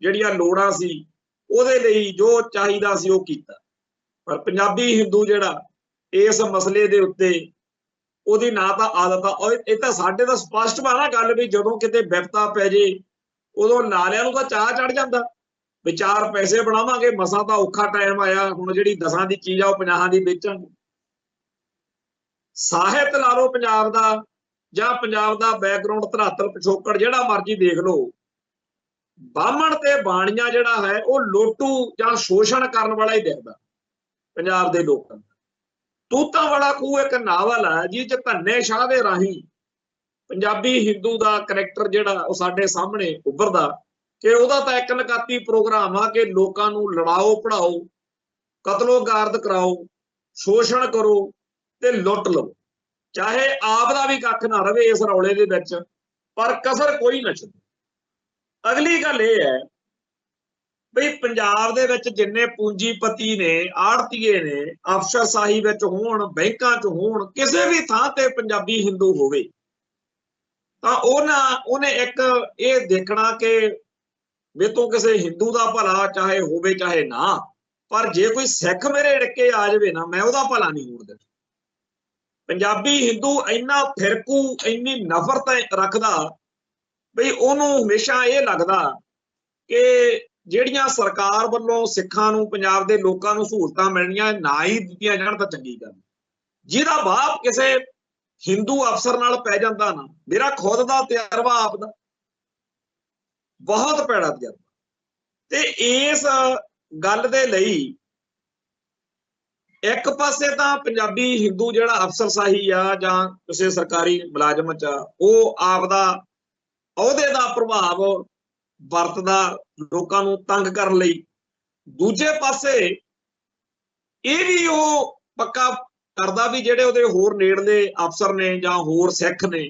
ਜਿਹੜੀਆਂ ਲੋੜਾਂ ਸੀ ਉਹਦੇ ਲਈ ਜੋ ਚਾਹੀਦਾ ਸੀ ਉਹ ਕੀਤਾ, ਪਰ ਪੰਜਾਬੀ ਹਿੰਦੂ ਜਿਹੜਾ ਇਸ ਮਸਲੇ ਦੇ ਉੱਤੇ ਉਹਦੀ ਨਾ ਤਾਂ ਆਦਤ ਆ। ਇਹ ਤਾਂ ਸਾਡੇ ਤਾਂ ਸਪਸ਼ਟ ਵਾ ਨਾ ਗੱਲ ਵੀ ਜਦੋਂ ਕਿਤੇ ਵਿਪਤਾ ਪੈ ਜੇ ਉਦੋਂ ਲਾਲਿਆਂ ਨੂੰ ਤਾਂ ਚਾਹ ਚੜ ਜਾਂਦਾ ਵੀ 4 ਪੈਸੇ ਬਣਾਵਾਂਗੇ, ਮਸਾਂ ਤਾਂ ਔਖਾ ਟਾਈਮ ਆਇਆ, ਹੁਣ ਜਿਹੜੀ 10 ਦੀ ਚੀਜ਼ ਆ ਉਹ 50 ਦੀ ਵੇਚਾਂਗੇ। ਸਾਹਿਤ ਲਾ ਲਓ ਪੰਜਾਬ ਦਾ ਜਾਂ ਪੰਜਾਬ ਦਾ ਬੈਕਗਰਾਉਂਡ ਧਰਾਤਲ ਪਿਛੋਕੜ ਜਿਹੜਾ ਮਰਜ਼ੀ ਦੇਖ ਲਓ, ਬਾਹਮਣ ਤੇ ਬਾਣੀਆਂ ਜਿਹੜਾ ਹੈ ਉਹ ਲੋਟੂ ਜਾਂ ਸ਼ੋਸ਼ਣ ਕਰਨ ਵਾਲਾ ਹੀ ਦਿਖਦਾ ਪੰਜਾਬ ਦੇ ਲੋਕਾਂ ਦਾ। ਤੂਤਾਂ ਵਾਲਾ ਖੂਹ ਇੱਕ ਨਾਵਲ ਹੈ ਜਿਹ 'ਚ ਧੰਨੇ ਸ਼ਾਹ ਦੇ ਰਾਹੀਂ ਪੰਜਾਬੀ ਹਿੰਦੂ ਦਾ ਕਰੈਕਟਰ ਜਿਹੜਾ ਉਹ ਸਾਡੇ ਸਾਹਮਣੇ ਉੱਭਰਦਾ ਕਿ ਉਹਦਾ ਤਾਂ ਇੱਕ ਨਕਾਤੀ ਪ੍ਰੋਗਰਾਮ ਆ ਕਿ ਲੋਕਾਂ ਨੂੰ ਲੜਾਓ ਪੜਾਓ कतलो-गारद कराओ, शोषण करो ते लुट लो, चाहे आप दा भी कख ना रवे इस रौले दे विच, पर कसर कोई ना छड्डो। अगली गल ये है बई पंजाब दे विच जिन्ने पूंजीपति ने, आड़तीए ने, अफसरशाही विच होण, बैंकां च होण, किसी भी थां ते पंजाबी हिंदू होवे तां ਉਹਨੇ एक ये देखना कि वे तो किसी हिंदू का भला चाहे होवे चाहे ना, पर जे कोई सिख मेरे इड़के आ जाए ना, मैं उसदा भला नहीं होण देना। पंजाबी हिंदू इन्ना फिरकू, इन्नी नफरत रखदा बई ओनू हमेशा ये लगदा कि ਜਿਹੜੀਆਂ सरकार ਵੱਲੋਂ सिखां नूं, पंजाब दे लोकां नूं सहूलतां मिलणीਆਂ ना ही दित्तियां जाण तां चंगी गल। ਜਿਹਦਾ ਬਾਪ ਕਿਸੇ हिंदू अफसर नाल पै जांदा ना, मेरा खुद का तजर्बा आप दा बहुत पैड़ा तजर्बा, ते इस गल दे लई एक पासे तां पंजाबी हिंदू जिहड़ा अफसरशाही आ जां किसी सरकारी मुलाजम च वो आपदा अहुदे दा प्रभाव वरतदा लोकां नूं तंग करन लई, दूजे पासे ये भी वो पक्का करदा भी ਜਿਹੜੇ ਉਹਦੇ ਹੋਰ ਨੇੜਲੇ ਅਫਸਰ ਨੇ ਜਾਂ ਹੋਰ ਸਿੱਖ ਨੇ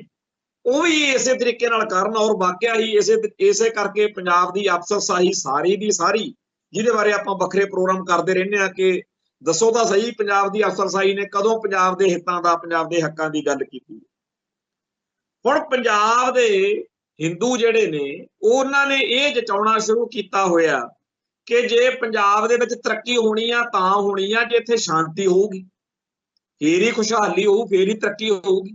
ਉਹ ਵੀ ਇਸੇ ਤਰੀਕੇ ਨਾਲ ਕਰਨ। ਔਰ ਵਾਕਿਆ ਹੀ ਇਸੇ ਕਰਕੇ ਪੰਜਾਬ ਦੀ ਅਫਸਰਸ਼ਾਹੀ ਸਾਰੀ ਦੀ ਸਾਰੀ, ਜਿਹਦੇ ਬਾਰੇ ਆਪਾਂ ਵੱਖਰੇ ਪ੍ਰੋਗਰਾਮ ਕਰਦੇ ਰਹਿੰਦੇ ਆ ਕਿ ਦੱਸੋ ਤਾਂ ਸਹੀ ਪੰਜਾਬ ਦੀ ਅਫਸਰਸ਼ਾਹੀ ਨੇ ਕਦੋਂ ਪੰਜਾਬ ਦੇ ਹਿੱਤਾਂ ਦਾ, ਪੰਜਾਬ ਦੇ ਹੱਕਾਂ ਦੀ ਗੱਲ ਕੀਤੀ। ਹੁਣ ਪੰਜਾਬ ਦੇ ਹਿੰਦੂ ਜਿਹੜੇ ਨੇ ਉਹਨਾਂ ਨੇ ਇਹ ਜਚਾਉਣਾ ਸ਼ੁਰੂ ਕੀਤਾ ਹੋਇਆ ਕਿ ਜੇ ਪੰਜਾਬ ਦੇ ਵਿੱਚ ਤਰੱਕੀ ਹੋਣੀ ਆ ਤਾਂ ਹੋਣੀ ਆ ਜੇ ਇੱਥੇ ਸ਼ਾਂਤੀ ਹੋਊਗੀ, फेर ही खुशहाली हो, फेर ही तरक्की होगी,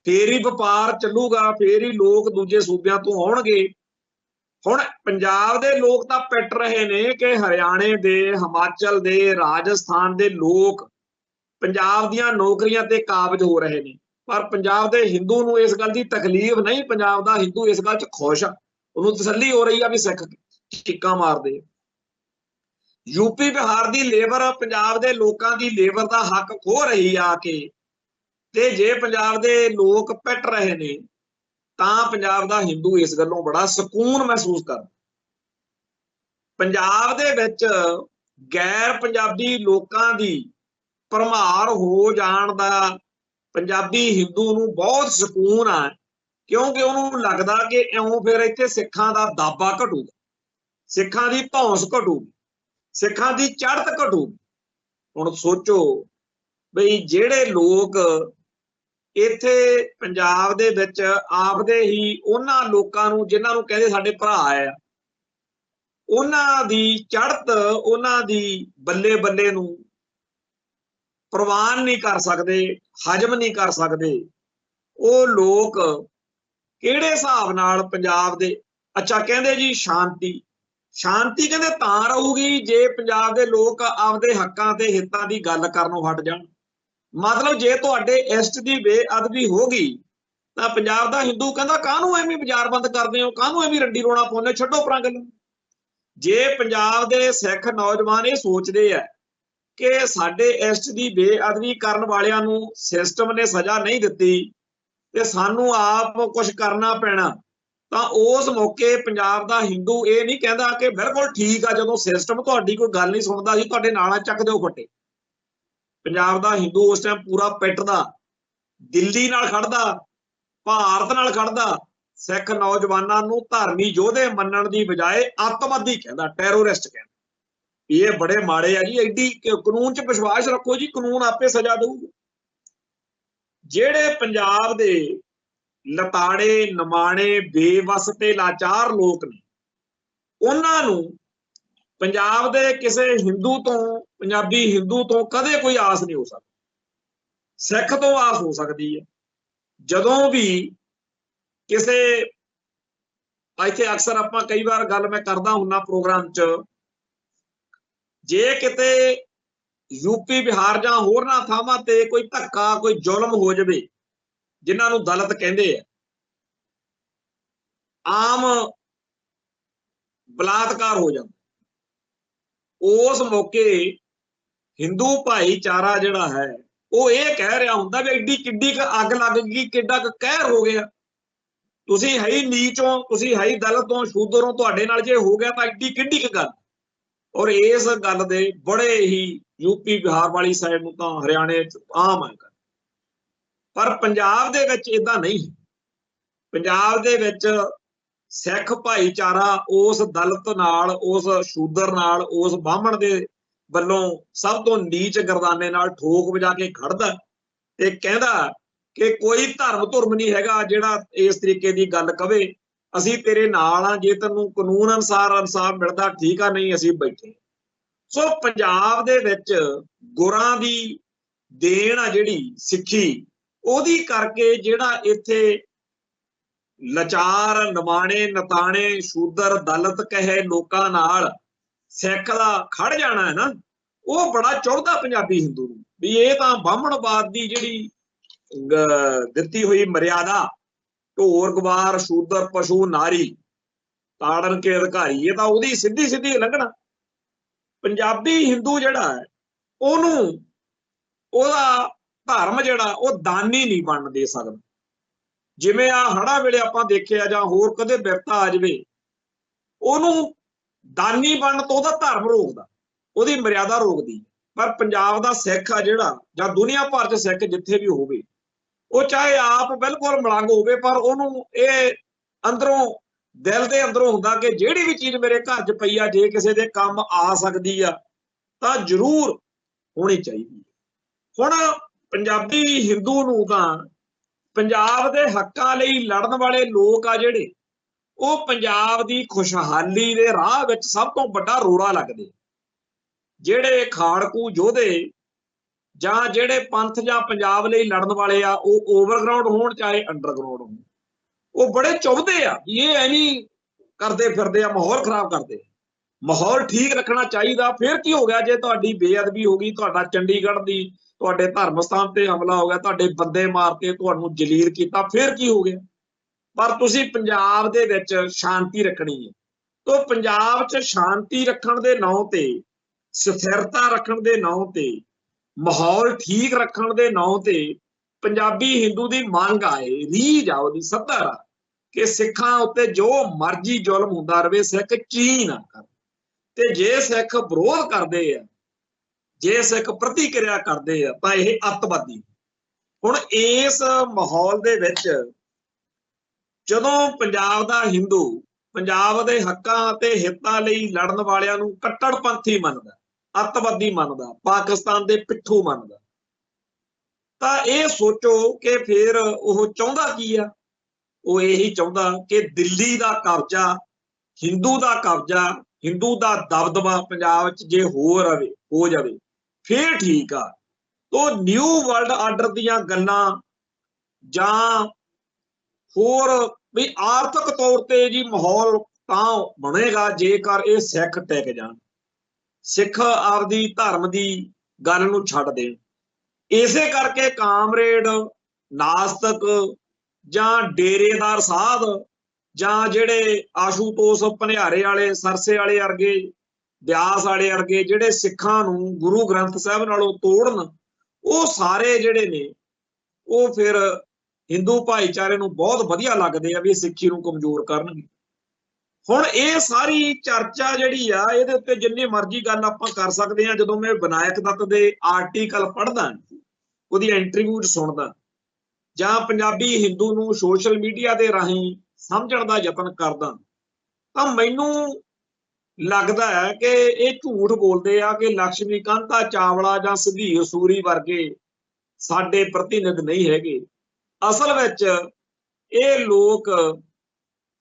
फेर ही व्यापार चलूगा, फेर ही लोग दूजे सूबियां तो आउणगे। हुण पंजाब दे लोग तां पिट रहे ने कि हरियाणे दे, हिमाचल दे, राजस्थान दे लोग पंजाब दीयां नौकरियां ते काबज हो रहे ने, पर पंजाब दे हिंदू नूं इस गल दी तकलीफ नहीं, पंजाब दा हिंदू इस गल च खुश आ, उहनूं तसल्ली हो रही आ भी सिख चिक्कां मारदे। यूपी बिहार की लेबर पंजाब के लोगों की लेबर का हक खो रही आके, ते जे पंजाब के लोग पिट रहे ने तां पंजाब का हिंदू इस गल्लों बड़ा सुकून महसूस कर। पंजाब दे विच गैर पंजाबी लोगों की भरमार हो जाण दा पंजाबी हिंदू नूं बहुत सुकून आ, क्योंकि उन्होंने लगता कि इउं फिर इत्थे सिखां दा दाबा घटूगा, सिखां दी धौंस घटूगी, सिखां दी चढ़त घटूगी। हुण सोचो बई जिहड़े लोग इत्थे पंजाब दे विच आपदे ही उन्हां लोकां नूं जिन्हां नूं कहंदे साडे भरा आ, उन्हां दी चढ़त, उन्हां दी बल्ले बल्ले नूं प्रवान नहीं कर सकदे, हजम नहीं कर सकदे, वो लोग किहड़े हिसाब नाल पंजाब दे। अच्छा कहंदे जी शांति, शांति कहते तां रहूगी जे पंजाब दे लोग आपदे हक्कां ते हितां दी गल करनों हट जाण। मतलब जे तुहाडे इष्ट दी बेअदबी होगी तां पंजाब दा हिंदू कहंदा काहनूं एवें बाजार बंद करदे हो, काहनूं एवें रंडी रोना पाउंदे, छड्डो परां गल्लां। जे पंजाब दे सिख नौजवान ये सोचदे आ कि साडे इष्ट दी बेअदबी करन वालियां नूं सिस्टम ने सज़ा नहीं दित्ती ते सानूं आप कुछ करना पैना, ਤਾਂ उस मौके पंजाब का हिंदू ये नहीं कहता कि बिल्कुल ठीक आ, जो सिस्टम तुहाडी कोई गल नहीं सुनता सी तुहाडे नाल चक दिओ फट्टे। पंजाब का हिंदू उस टाइम पूरा पिटदा, दिल्ली नाल खड़दा, भारत नाल खड़दा, सिख नौजवानों नूं धर्मी योधे मनण दी बजाय अतवादी कहंदा, टैरोरिस्ट कहंदा। ये बड़े माड़े आ जी, एडी कानून च विश्वास रखो जी, कानून आपे सज़ा देऊगा। जिहड़े पंजाब दे लताड़े नमाणे बेवस ते लाचार लोग ने उन्हां नूं पंजाब दे किसे हिंदू तो, पंजाबी हिंदू तो कदे कोई आस नहीं हो सकती, सिख तो आस हो सकती है। जदों भी किसे इत्थे अक्सर आपां कई बार गल मैं करदा हुन्ना प्रोग्राम च, जे किते यूपी बिहार जां होरनां थावां ते कोई धक्का कोई जुल्म हो जावे जिन्हां नूं दलित कहंदे आ, आम बलात्कार हो जाता, उस मौके हिंदू भाईचारा जिहड़ा है वो ये कह रहा हुंदा भी एडी किड्डी क अग लग गई, किड्डा क कहर हो गया, तुसीं है ही नीचों, तुसीं है ही दलितों शूदरों, तुहाडे नाल जे हो गया तां एडी किड्डी क गल। और इस गल दे बड़े ही यूपी बिहार वाली साइड ਨੂੰ ਤਾਂ हरियाणे आम है। पर पंजाब ਦੇ ਵਿੱਚ ਇਦਾਂ नहीं है। पंजाब ਦੇ ਵਿੱਚ सिख भाईचारा उस दलित नाल, उस शूदर नाल, उस बाहमण दे ਵੱਲੋਂ सब तो नीच गरदाने नाल ठोक वजा के खड़दा ते कहंदा कि कोई धर्म धुर्म नहीं हैगा जिहड़ा इस तरीके की गल कवे, ਅਸੀਂ तेरे नाल आ, जे तैनूं कानून अनुसार इंसाफ मिलदा ठीक आ, नहीं ਅਸੀਂ बैठे। सो पंजाब दे विच गुरां दी देन आ जिहड़ी सिੱਖੀ ਉਹਦੀ करके जिहड़ा इत्थे लाचार नमाणे नताणे शूदर दलित कहे लोकां नाल सिख दा खड़ जाना है ना, वो बड़ा चौधा पंजाबी हिंदू नूं भी ये तां बाहमणवाद दी जिहड़ी दित्ती हुई मर्यादा, ढोर गवार शूदर पशु नारी ताड़न के अधिकारी, ये तां उहदी सीधी सीधी लंघना। पंजाबी हिंदू जिहड़ा है ਉਹਨੂੰ ਉਹਦਾ धर्म जिहड़ा ਉਹ दानी नहीं बन दे सकदा। जिवें आ हड़ा वेले आपां देखिआ जां होर कदे बिरता आ जावे, ਉਹਨੂੰ दानी बनन तो ਉਹਦਾ धर्म रोकदा, ਉਹਦੀ मर्यादा रोकदी। पर पंजाब ਦਾ सिख आ ਜਿਹੜਾ ਜਾਂ दुनिया भर च सिख जिथे भी होवे, ਉਹ चाहे आप बिल्कुल मलंग होवे पर ਉਹਨੂੰ ਇਹ अंदरों दिल ਦੇ अंदरों ਹੁੰਦਾ कि ਜਿਹੜੀ भी चीज़ मेरे घर च पई आ जे किसी दे काम आ सकदी आ ਤਾਂ ਜ਼ਰੂਰ होनी चाहिए। हुण पंजाबी हिंदू नूं तां पंजाब दे हक्कां लई लड़न वाले लोग आ जिहड़े ਉਹ पंजाब दी खुशहाली दे राह विच सब तो वड्डा रोड़ा लगदे। ਜਿਹੜੇ ਖਾੜਕੂ ਯੋਧੇ ਜਾਂ ਜਿਹੜੇ पंथ ਜਾਂ पंजाब ਲਈ लड़न वाले आ, ਉਹ ओवरग्राउंड होण चाहे अंडरग्राउंड होण, ਉਹ बड़े चुभदे आ ये ਐਵੇਂ ਕਰਦੇ ਫਿਰਦੇ ਆ, माहौल खराब करदे। माहौल ठीक रखना चाहिए। फिर की हो गया जे तुहाडी बेअदबी हो गई, तुहाडा चंडीगढ़ दी तुहाडे धर्म स्थान ते हमला हो गया, तुहाडे बंदे मारते, तुहानूं जलील कीता, फिर की हो गया? पर तुसीं पंजाब दे विच शांति रखनी है। तो पंजाब च शांति रखण दे नाम ते, स्थिरता रखण दे नाम ते, माहौल ठीक रखण दे नाम ते पंजाबी हिंदू दी मंग आए, रीझ आ, ओहदी सत्तर आ कि सिखां उत्ते जो मर्जी जुल्म हुंदा रहे, सिख ची ना कर। ते जे सिख विरोध करते हैं, जे सिख प्रतिक्रिया करते हैं तो यह अतवादी। हुण इस माहौल दे विच जदों पंजाब दा हिंदू पंजाब दे हक्कां ते हितां लई लड़न वालियां नूं कट्टड़पंथी मनदा, अतवादी मनदा, पाकिस्तान दे पिट्ठू मनदा, तां इह सोचो कि फिर ओह चाहुंदा की आ? ਉਹ यही चाहुंदा कि दिल्ली दा कब्जा, हिंदू दा कब्जा, हिंदू दा दबदबा पंजाब च जे हो जावे फिर ठीक आ। तो न्यू वर्ल्ड आर्डर दीयां गल्लां जां होर भी आर्थिक तौर ते जी माहौल तां बनेगा जेकर ये सिख टिक जाण, सिख आपदी धर्म दी गल नूं छड्ड देण। इसे करके कामरेड नास्तिक जां डेरेदार साध जां जिहड़े आशूतोष पनिहारे वाले, सरसे वाले वर्गे, ब्यास वाले वर्गे जिहड़े सिखां नूं गुरु ग्रंथ साहिब नालों तोड़न, वो सारे जिहड़े ने वो फिर हिंदू भाईचारे नूं बहुत वधिया लगदे आ भी सिੱਖੀ नूं कमजोर करनगे। हुण ये सारी चर्चा जिहड़ी आ इहदे उत्ते जिन्नी मर्जी गल आपां कर सकदे आ। जदों मैं विनायक दत्त दे आर्टिकल पढ़दा, ਉਹਦੀ इंटरव्यू सुनदा, जां पंजाबी हिंदू नूं सोशल मीडिया दे राहीं समझण दा यतन करदा, तां मैनूं लगदा है कि ये झूठ बोलदे आ कि लक्ष्मीकांता चावला जां सुधीर सूरी वर्गे साडे प्रतिनिध नहीं हैगे। असल विच ये लोक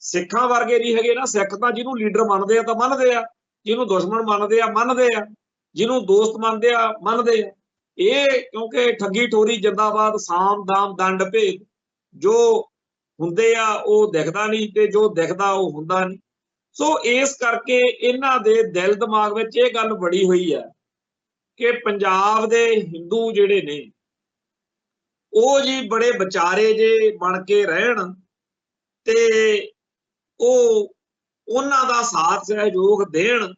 सिखां वर्गे नहीं हैगे ना। सिख तां जिहनूं लीडर मनदे आ तां मनदे आ, जिहनूं दुश्मन मनदे आ मनदे आ, जिहनूं दोस्त मनदे आ मनदे आ। ये क्योंकि ठगी ठोरी जिंदाबाद, साम दाम दंड भेद जो हुंदे आ वो दिखदा नहीं ते जो दिखदा वो हुंदा नहीं। सो इस करके इन्हां दे दिल दिमाग विच ये गल बड़ी हुई है कि पंजाब दे हिंदू जिहड़े ने वो जी बड़े विचारे जे बन के रहन ते उन्हां दा साथ सहयोग देण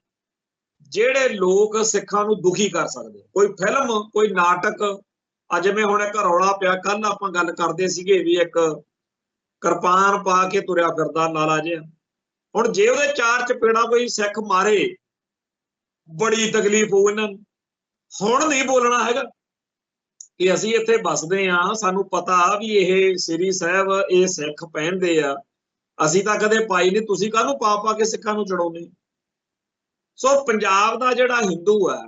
ਜਿਹੜੇ लोग सिखां नूं दुखी कर सकते। कोई फिल्म, कोई नाटक, अज मैं हुण एक रौला पिया, कल आपां गल करदे सीगे भी एक किरपान पा के तुरिया फिरदा लाला जिहा, हुण जे ਉਹਦੇ चार चपेड़ा कोई सिख मारे बड़ी तकलीफ हो इन्हां नूं। ਹੁਣ ਨਹੀਂ ਬੋਲਣਾ ਹੈਗਾ ਕਿ ਅਸੀਂ ਇੱਥੇ ਵੱਸਦੇ ਆ, ਸਾਨੂੰ ਪਤਾ ਵੀ ਇਹ ਸ੍ਰੀ ਸਾਹਿਬ ਇਹ ਸਿੱਖ ਪਹਿਨਦੇ ਆ, ਅਸੀਂ ਤਾਂ ਕਦੇ ਪਾਈ ਨਹੀਂ, ਤੁਸੀਂ ਕਾਹਨੂੰ ਪਾ ਪਾ ਕੇ ਸਿੱਖਾਂ ਨੂੰ ਚੜਾਉਂਦੇ। ਸੋ ਪੰਜਾਬ ਦਾ ਜਿਹੜਾ ਹਿੰਦੂ ਆ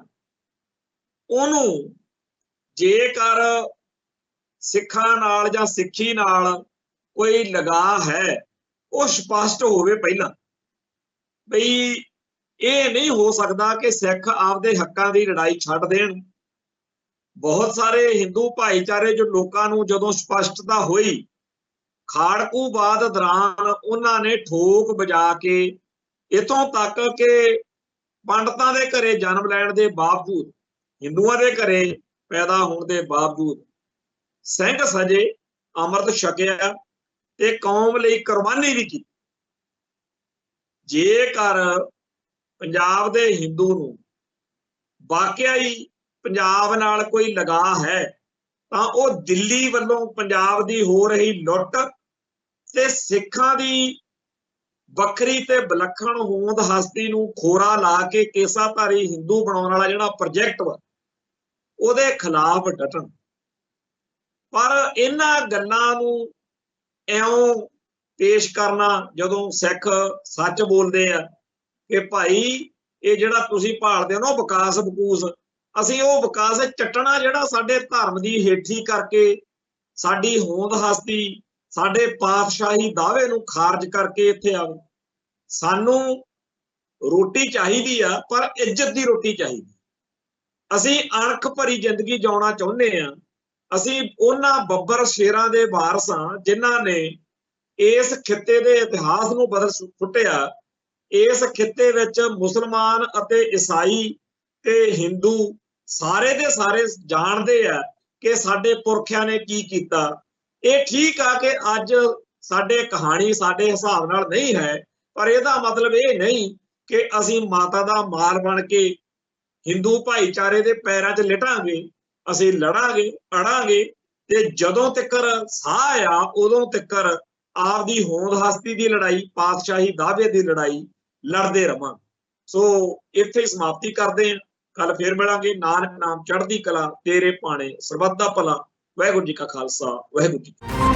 ਉਹਨੂੰ ਜੇਕਰ ਸਿੱਖਾਂ ਨਾਲ ਜਾਂ ਸਿੱਖੀ ਨਾਲ ਕੋਈ ਲਗਾਅ ਹੈ ਉਹ ਸਪਸ਼ਟ ਹੋਵੇ ਪਹਿਲਾਂ, ਬਈ ਇਹ ਨਹੀਂ ਹੋ ਸਕਦਾ ਕਿ ਸਿੱਖ ਆਪਦੇ ਹੱਕਾਂ ਦੀ ਲੜਾਈ ਛੱਡ ਦੇਣ। ਬਹੁਤ ਸਾਰੇ ਹਿੰਦੂ ਭਾਈਚਾਰੇ ਜੋ ਲੋਕਾਂ ਨੂੰ ਜਦੋਂ ਸਪਸ਼ਟਤਾ ਹੋਈ ਖਾੜਕੂਵਾਦ ਦੌਰਾਨ ਉਹਨਾਂ ਨੇ ਠੋਕ ਵਜਾ ਕੇ ਇਥੋਂ ਤੱਕ ਕਿ ਪੰਡਤਾਂ ਦੇ ਘਰੇ ਜਨਮ ਲੈਣ ਦੇ ਬਾਵਜੂਦ, ਹਿੰਦੂਆਂ ਦੇ ਘਰੇ ਪੈਦਾ ਹੋਣ ਦੇ ਬਾਵਜੂਦ ਸਿੰਘ ਸਜੇ, ਅੰਮ੍ਰਿਤ ਛਕਿਆ ਤੇ ਕੌਮ ਲਈ ਕੁਰਬਾਨੀ ਵੀ ਕੀਤੀ। ਜੇਕਰ ਪੰਜਾਬ ਦੇ ਹਿੰਦੂ ਨੂੰ ਵਾਕਿਆ ਹੀ ਪੰਜਾਬ ਨਾਲ ਕੋਈ ਲਗਾਅ ਹੈ ਤਾਂ ਉਹ ਦਿੱਲੀ ਵੱਲੋਂ ਪੰਜਾਬ ਦੀ ਹੋ ਰਹੀ ਲੁੱਟ ਤੇ ਸਿੱਖਾਂ ਦੀ ਵੱਖਰੀ ਤੇ ਵਿਲੱਖਣ ਹੋਂਦ ਹਸਤੀ ਨੂੰ ਖੋਰਾ ਲਾ ਕੇ ਕੇਸਾਧਾਰੀ ਹਿੰਦੂ ਬਣਾਉਣ ਵਾਲਾ ਜਿਹੜਾ ਪ੍ਰੋਜੈਕਟ ਵਾ ਉਹਦੇ ਖਿਲਾਫ ਡਟਣ। ਪਰ ਇਹਨਾਂ ਗੱਲਾਂ ਨੂੰ ਇਉਂ ਪੇਸ਼ ਕਰਨਾ ਜਦੋਂ ਸਿੱਖ ਸੱਚ ਬੋਲਦੇ ਆ ਕਿ ਭਾਈ ਇਹ ਜਿਹੜਾ ਤੁਸੀਂ ਭਾਲਦੇ ਹੋ ਨਾ ਵਿਕਾਸ ਬਕੂਸ, ਅਸੀਂ ਉਹ ਵਿਕਾਸ ਚੱਟਣਾ ਜਿਹੜਾ ਸਾਡੇ ਧਰਮ ਦੀ ਹੇਠੀ ਕਰਕੇ ਸਾਡੀ ਹੋਂਦ ਹਸਤੀ, ਸਾਡੇ ਪਾਤਸ਼ਾਹੀ ਦਾਅਵੇ ਨੂੰ ਖਾਰਜ ਕਰਕੇ ਇੱਥੇ ਆਵੇ। ਸਾਨੂੰ ਰੋਟੀ ਚਾਹੀਦੀ ਆ ਪਰ ਇੱਜ਼ਤ ਦੀ ਰੋਟੀ ਚਾਹੀਦੀ। ਅਸੀਂ ਅਣਖ ਭਰੀ ਜ਼ਿੰਦਗੀ ਜਿਉਣਾ ਚਾਹੁੰਦੇ ਆ। ਅਸੀਂ ਉਹਨਾਂ ਬੱਬਰ ਸ਼ੇਰਾਂ ਦੇ ਵਾਰਸ ਹਾਂ ਜਿਨ੍ਹਾਂ ਨੇ ਇਸ ਖਿੱਤੇ ਦੇ ਇਤਿਹਾਸ ਨੂੰ ਬਦਲ ਸੁੱਟਿਆ। ਇਸ ਖਿੱਤੇ ਵਿੱਚ ਮੁਸਲਮਾਨ ਅਤੇ ਈਸਾਈ ਤੇ ਹਿੰਦੂ ਸਾਰੇ ਦੇ ਸਾਰੇ ਜਾਣਦੇ ਆ ਕਿ ਸਾਡੇ ਪੁਰਖਿਆਂ ਨੇ ਕੀ ਕੀਤਾ। ਇਹ ਠੀਕ ਆ ਕਿ ਅੱਜ ਸਾਡੇ ਕਹਾਣੀ ਸਾਡੇ ਹਿਸਾਬ ਨਾਲ ਨਹੀਂ ਹੈ, ਪਰ ਇਹਦਾ ਮਤਲਬ ਇਹ ਨਹੀਂ ਕਿ ਅਸੀਂ ਮਾਤਾ ਦਾ ਮਾਲ ਬਣ ਕੇ ਹਿੰਦੂ ਭਾਈਚਾਰੇ ਦੇ ਪੈਰਾਂ 'ਚ ਲਿਟਾਂਗੇ। ਅਸੀਂ ਲੜਾਂਗੇ, ਅੜਾਂਗੇ ਤੇ ਜਦੋਂ ਤੱਕਰ ਸਾਹ ਆ ਉਦੋਂ ਤੱਕਰ ਆਪਦੀ ਹੋਂਦ ਹਸਤੀ ਦੀ ਲੜਾਈ, ਪਾਤਸ਼ਾਹੀ ਦਾਅਵੇ ਦੀ ਲੜਾਈ ਲੜਦੇ ਰਵਾਂ। ਸੋ ਇੱਥੇ ਸਮਾਪਤੀ ਕਰਦੇ ਹਾਂ। ਕੱਲ ਫੇਰ ਮਿਲਾਂਗੇ। ਨਾਨਕ ਨਾਮ ਚੜ੍ਹਦੀ ਕਲਾ ਤੇਰੇ ਭਾਣੇ ਸਰਬੱਤ ਦਾ ਭਲਾ। ਵਾਹਿਗੁਰੂ ਜੀ ਕਾ ਖਾਲਸਾ, ਵਾਹਿਗੁਰੂ ਜੀ ਕੀ ਫਤਿਹ।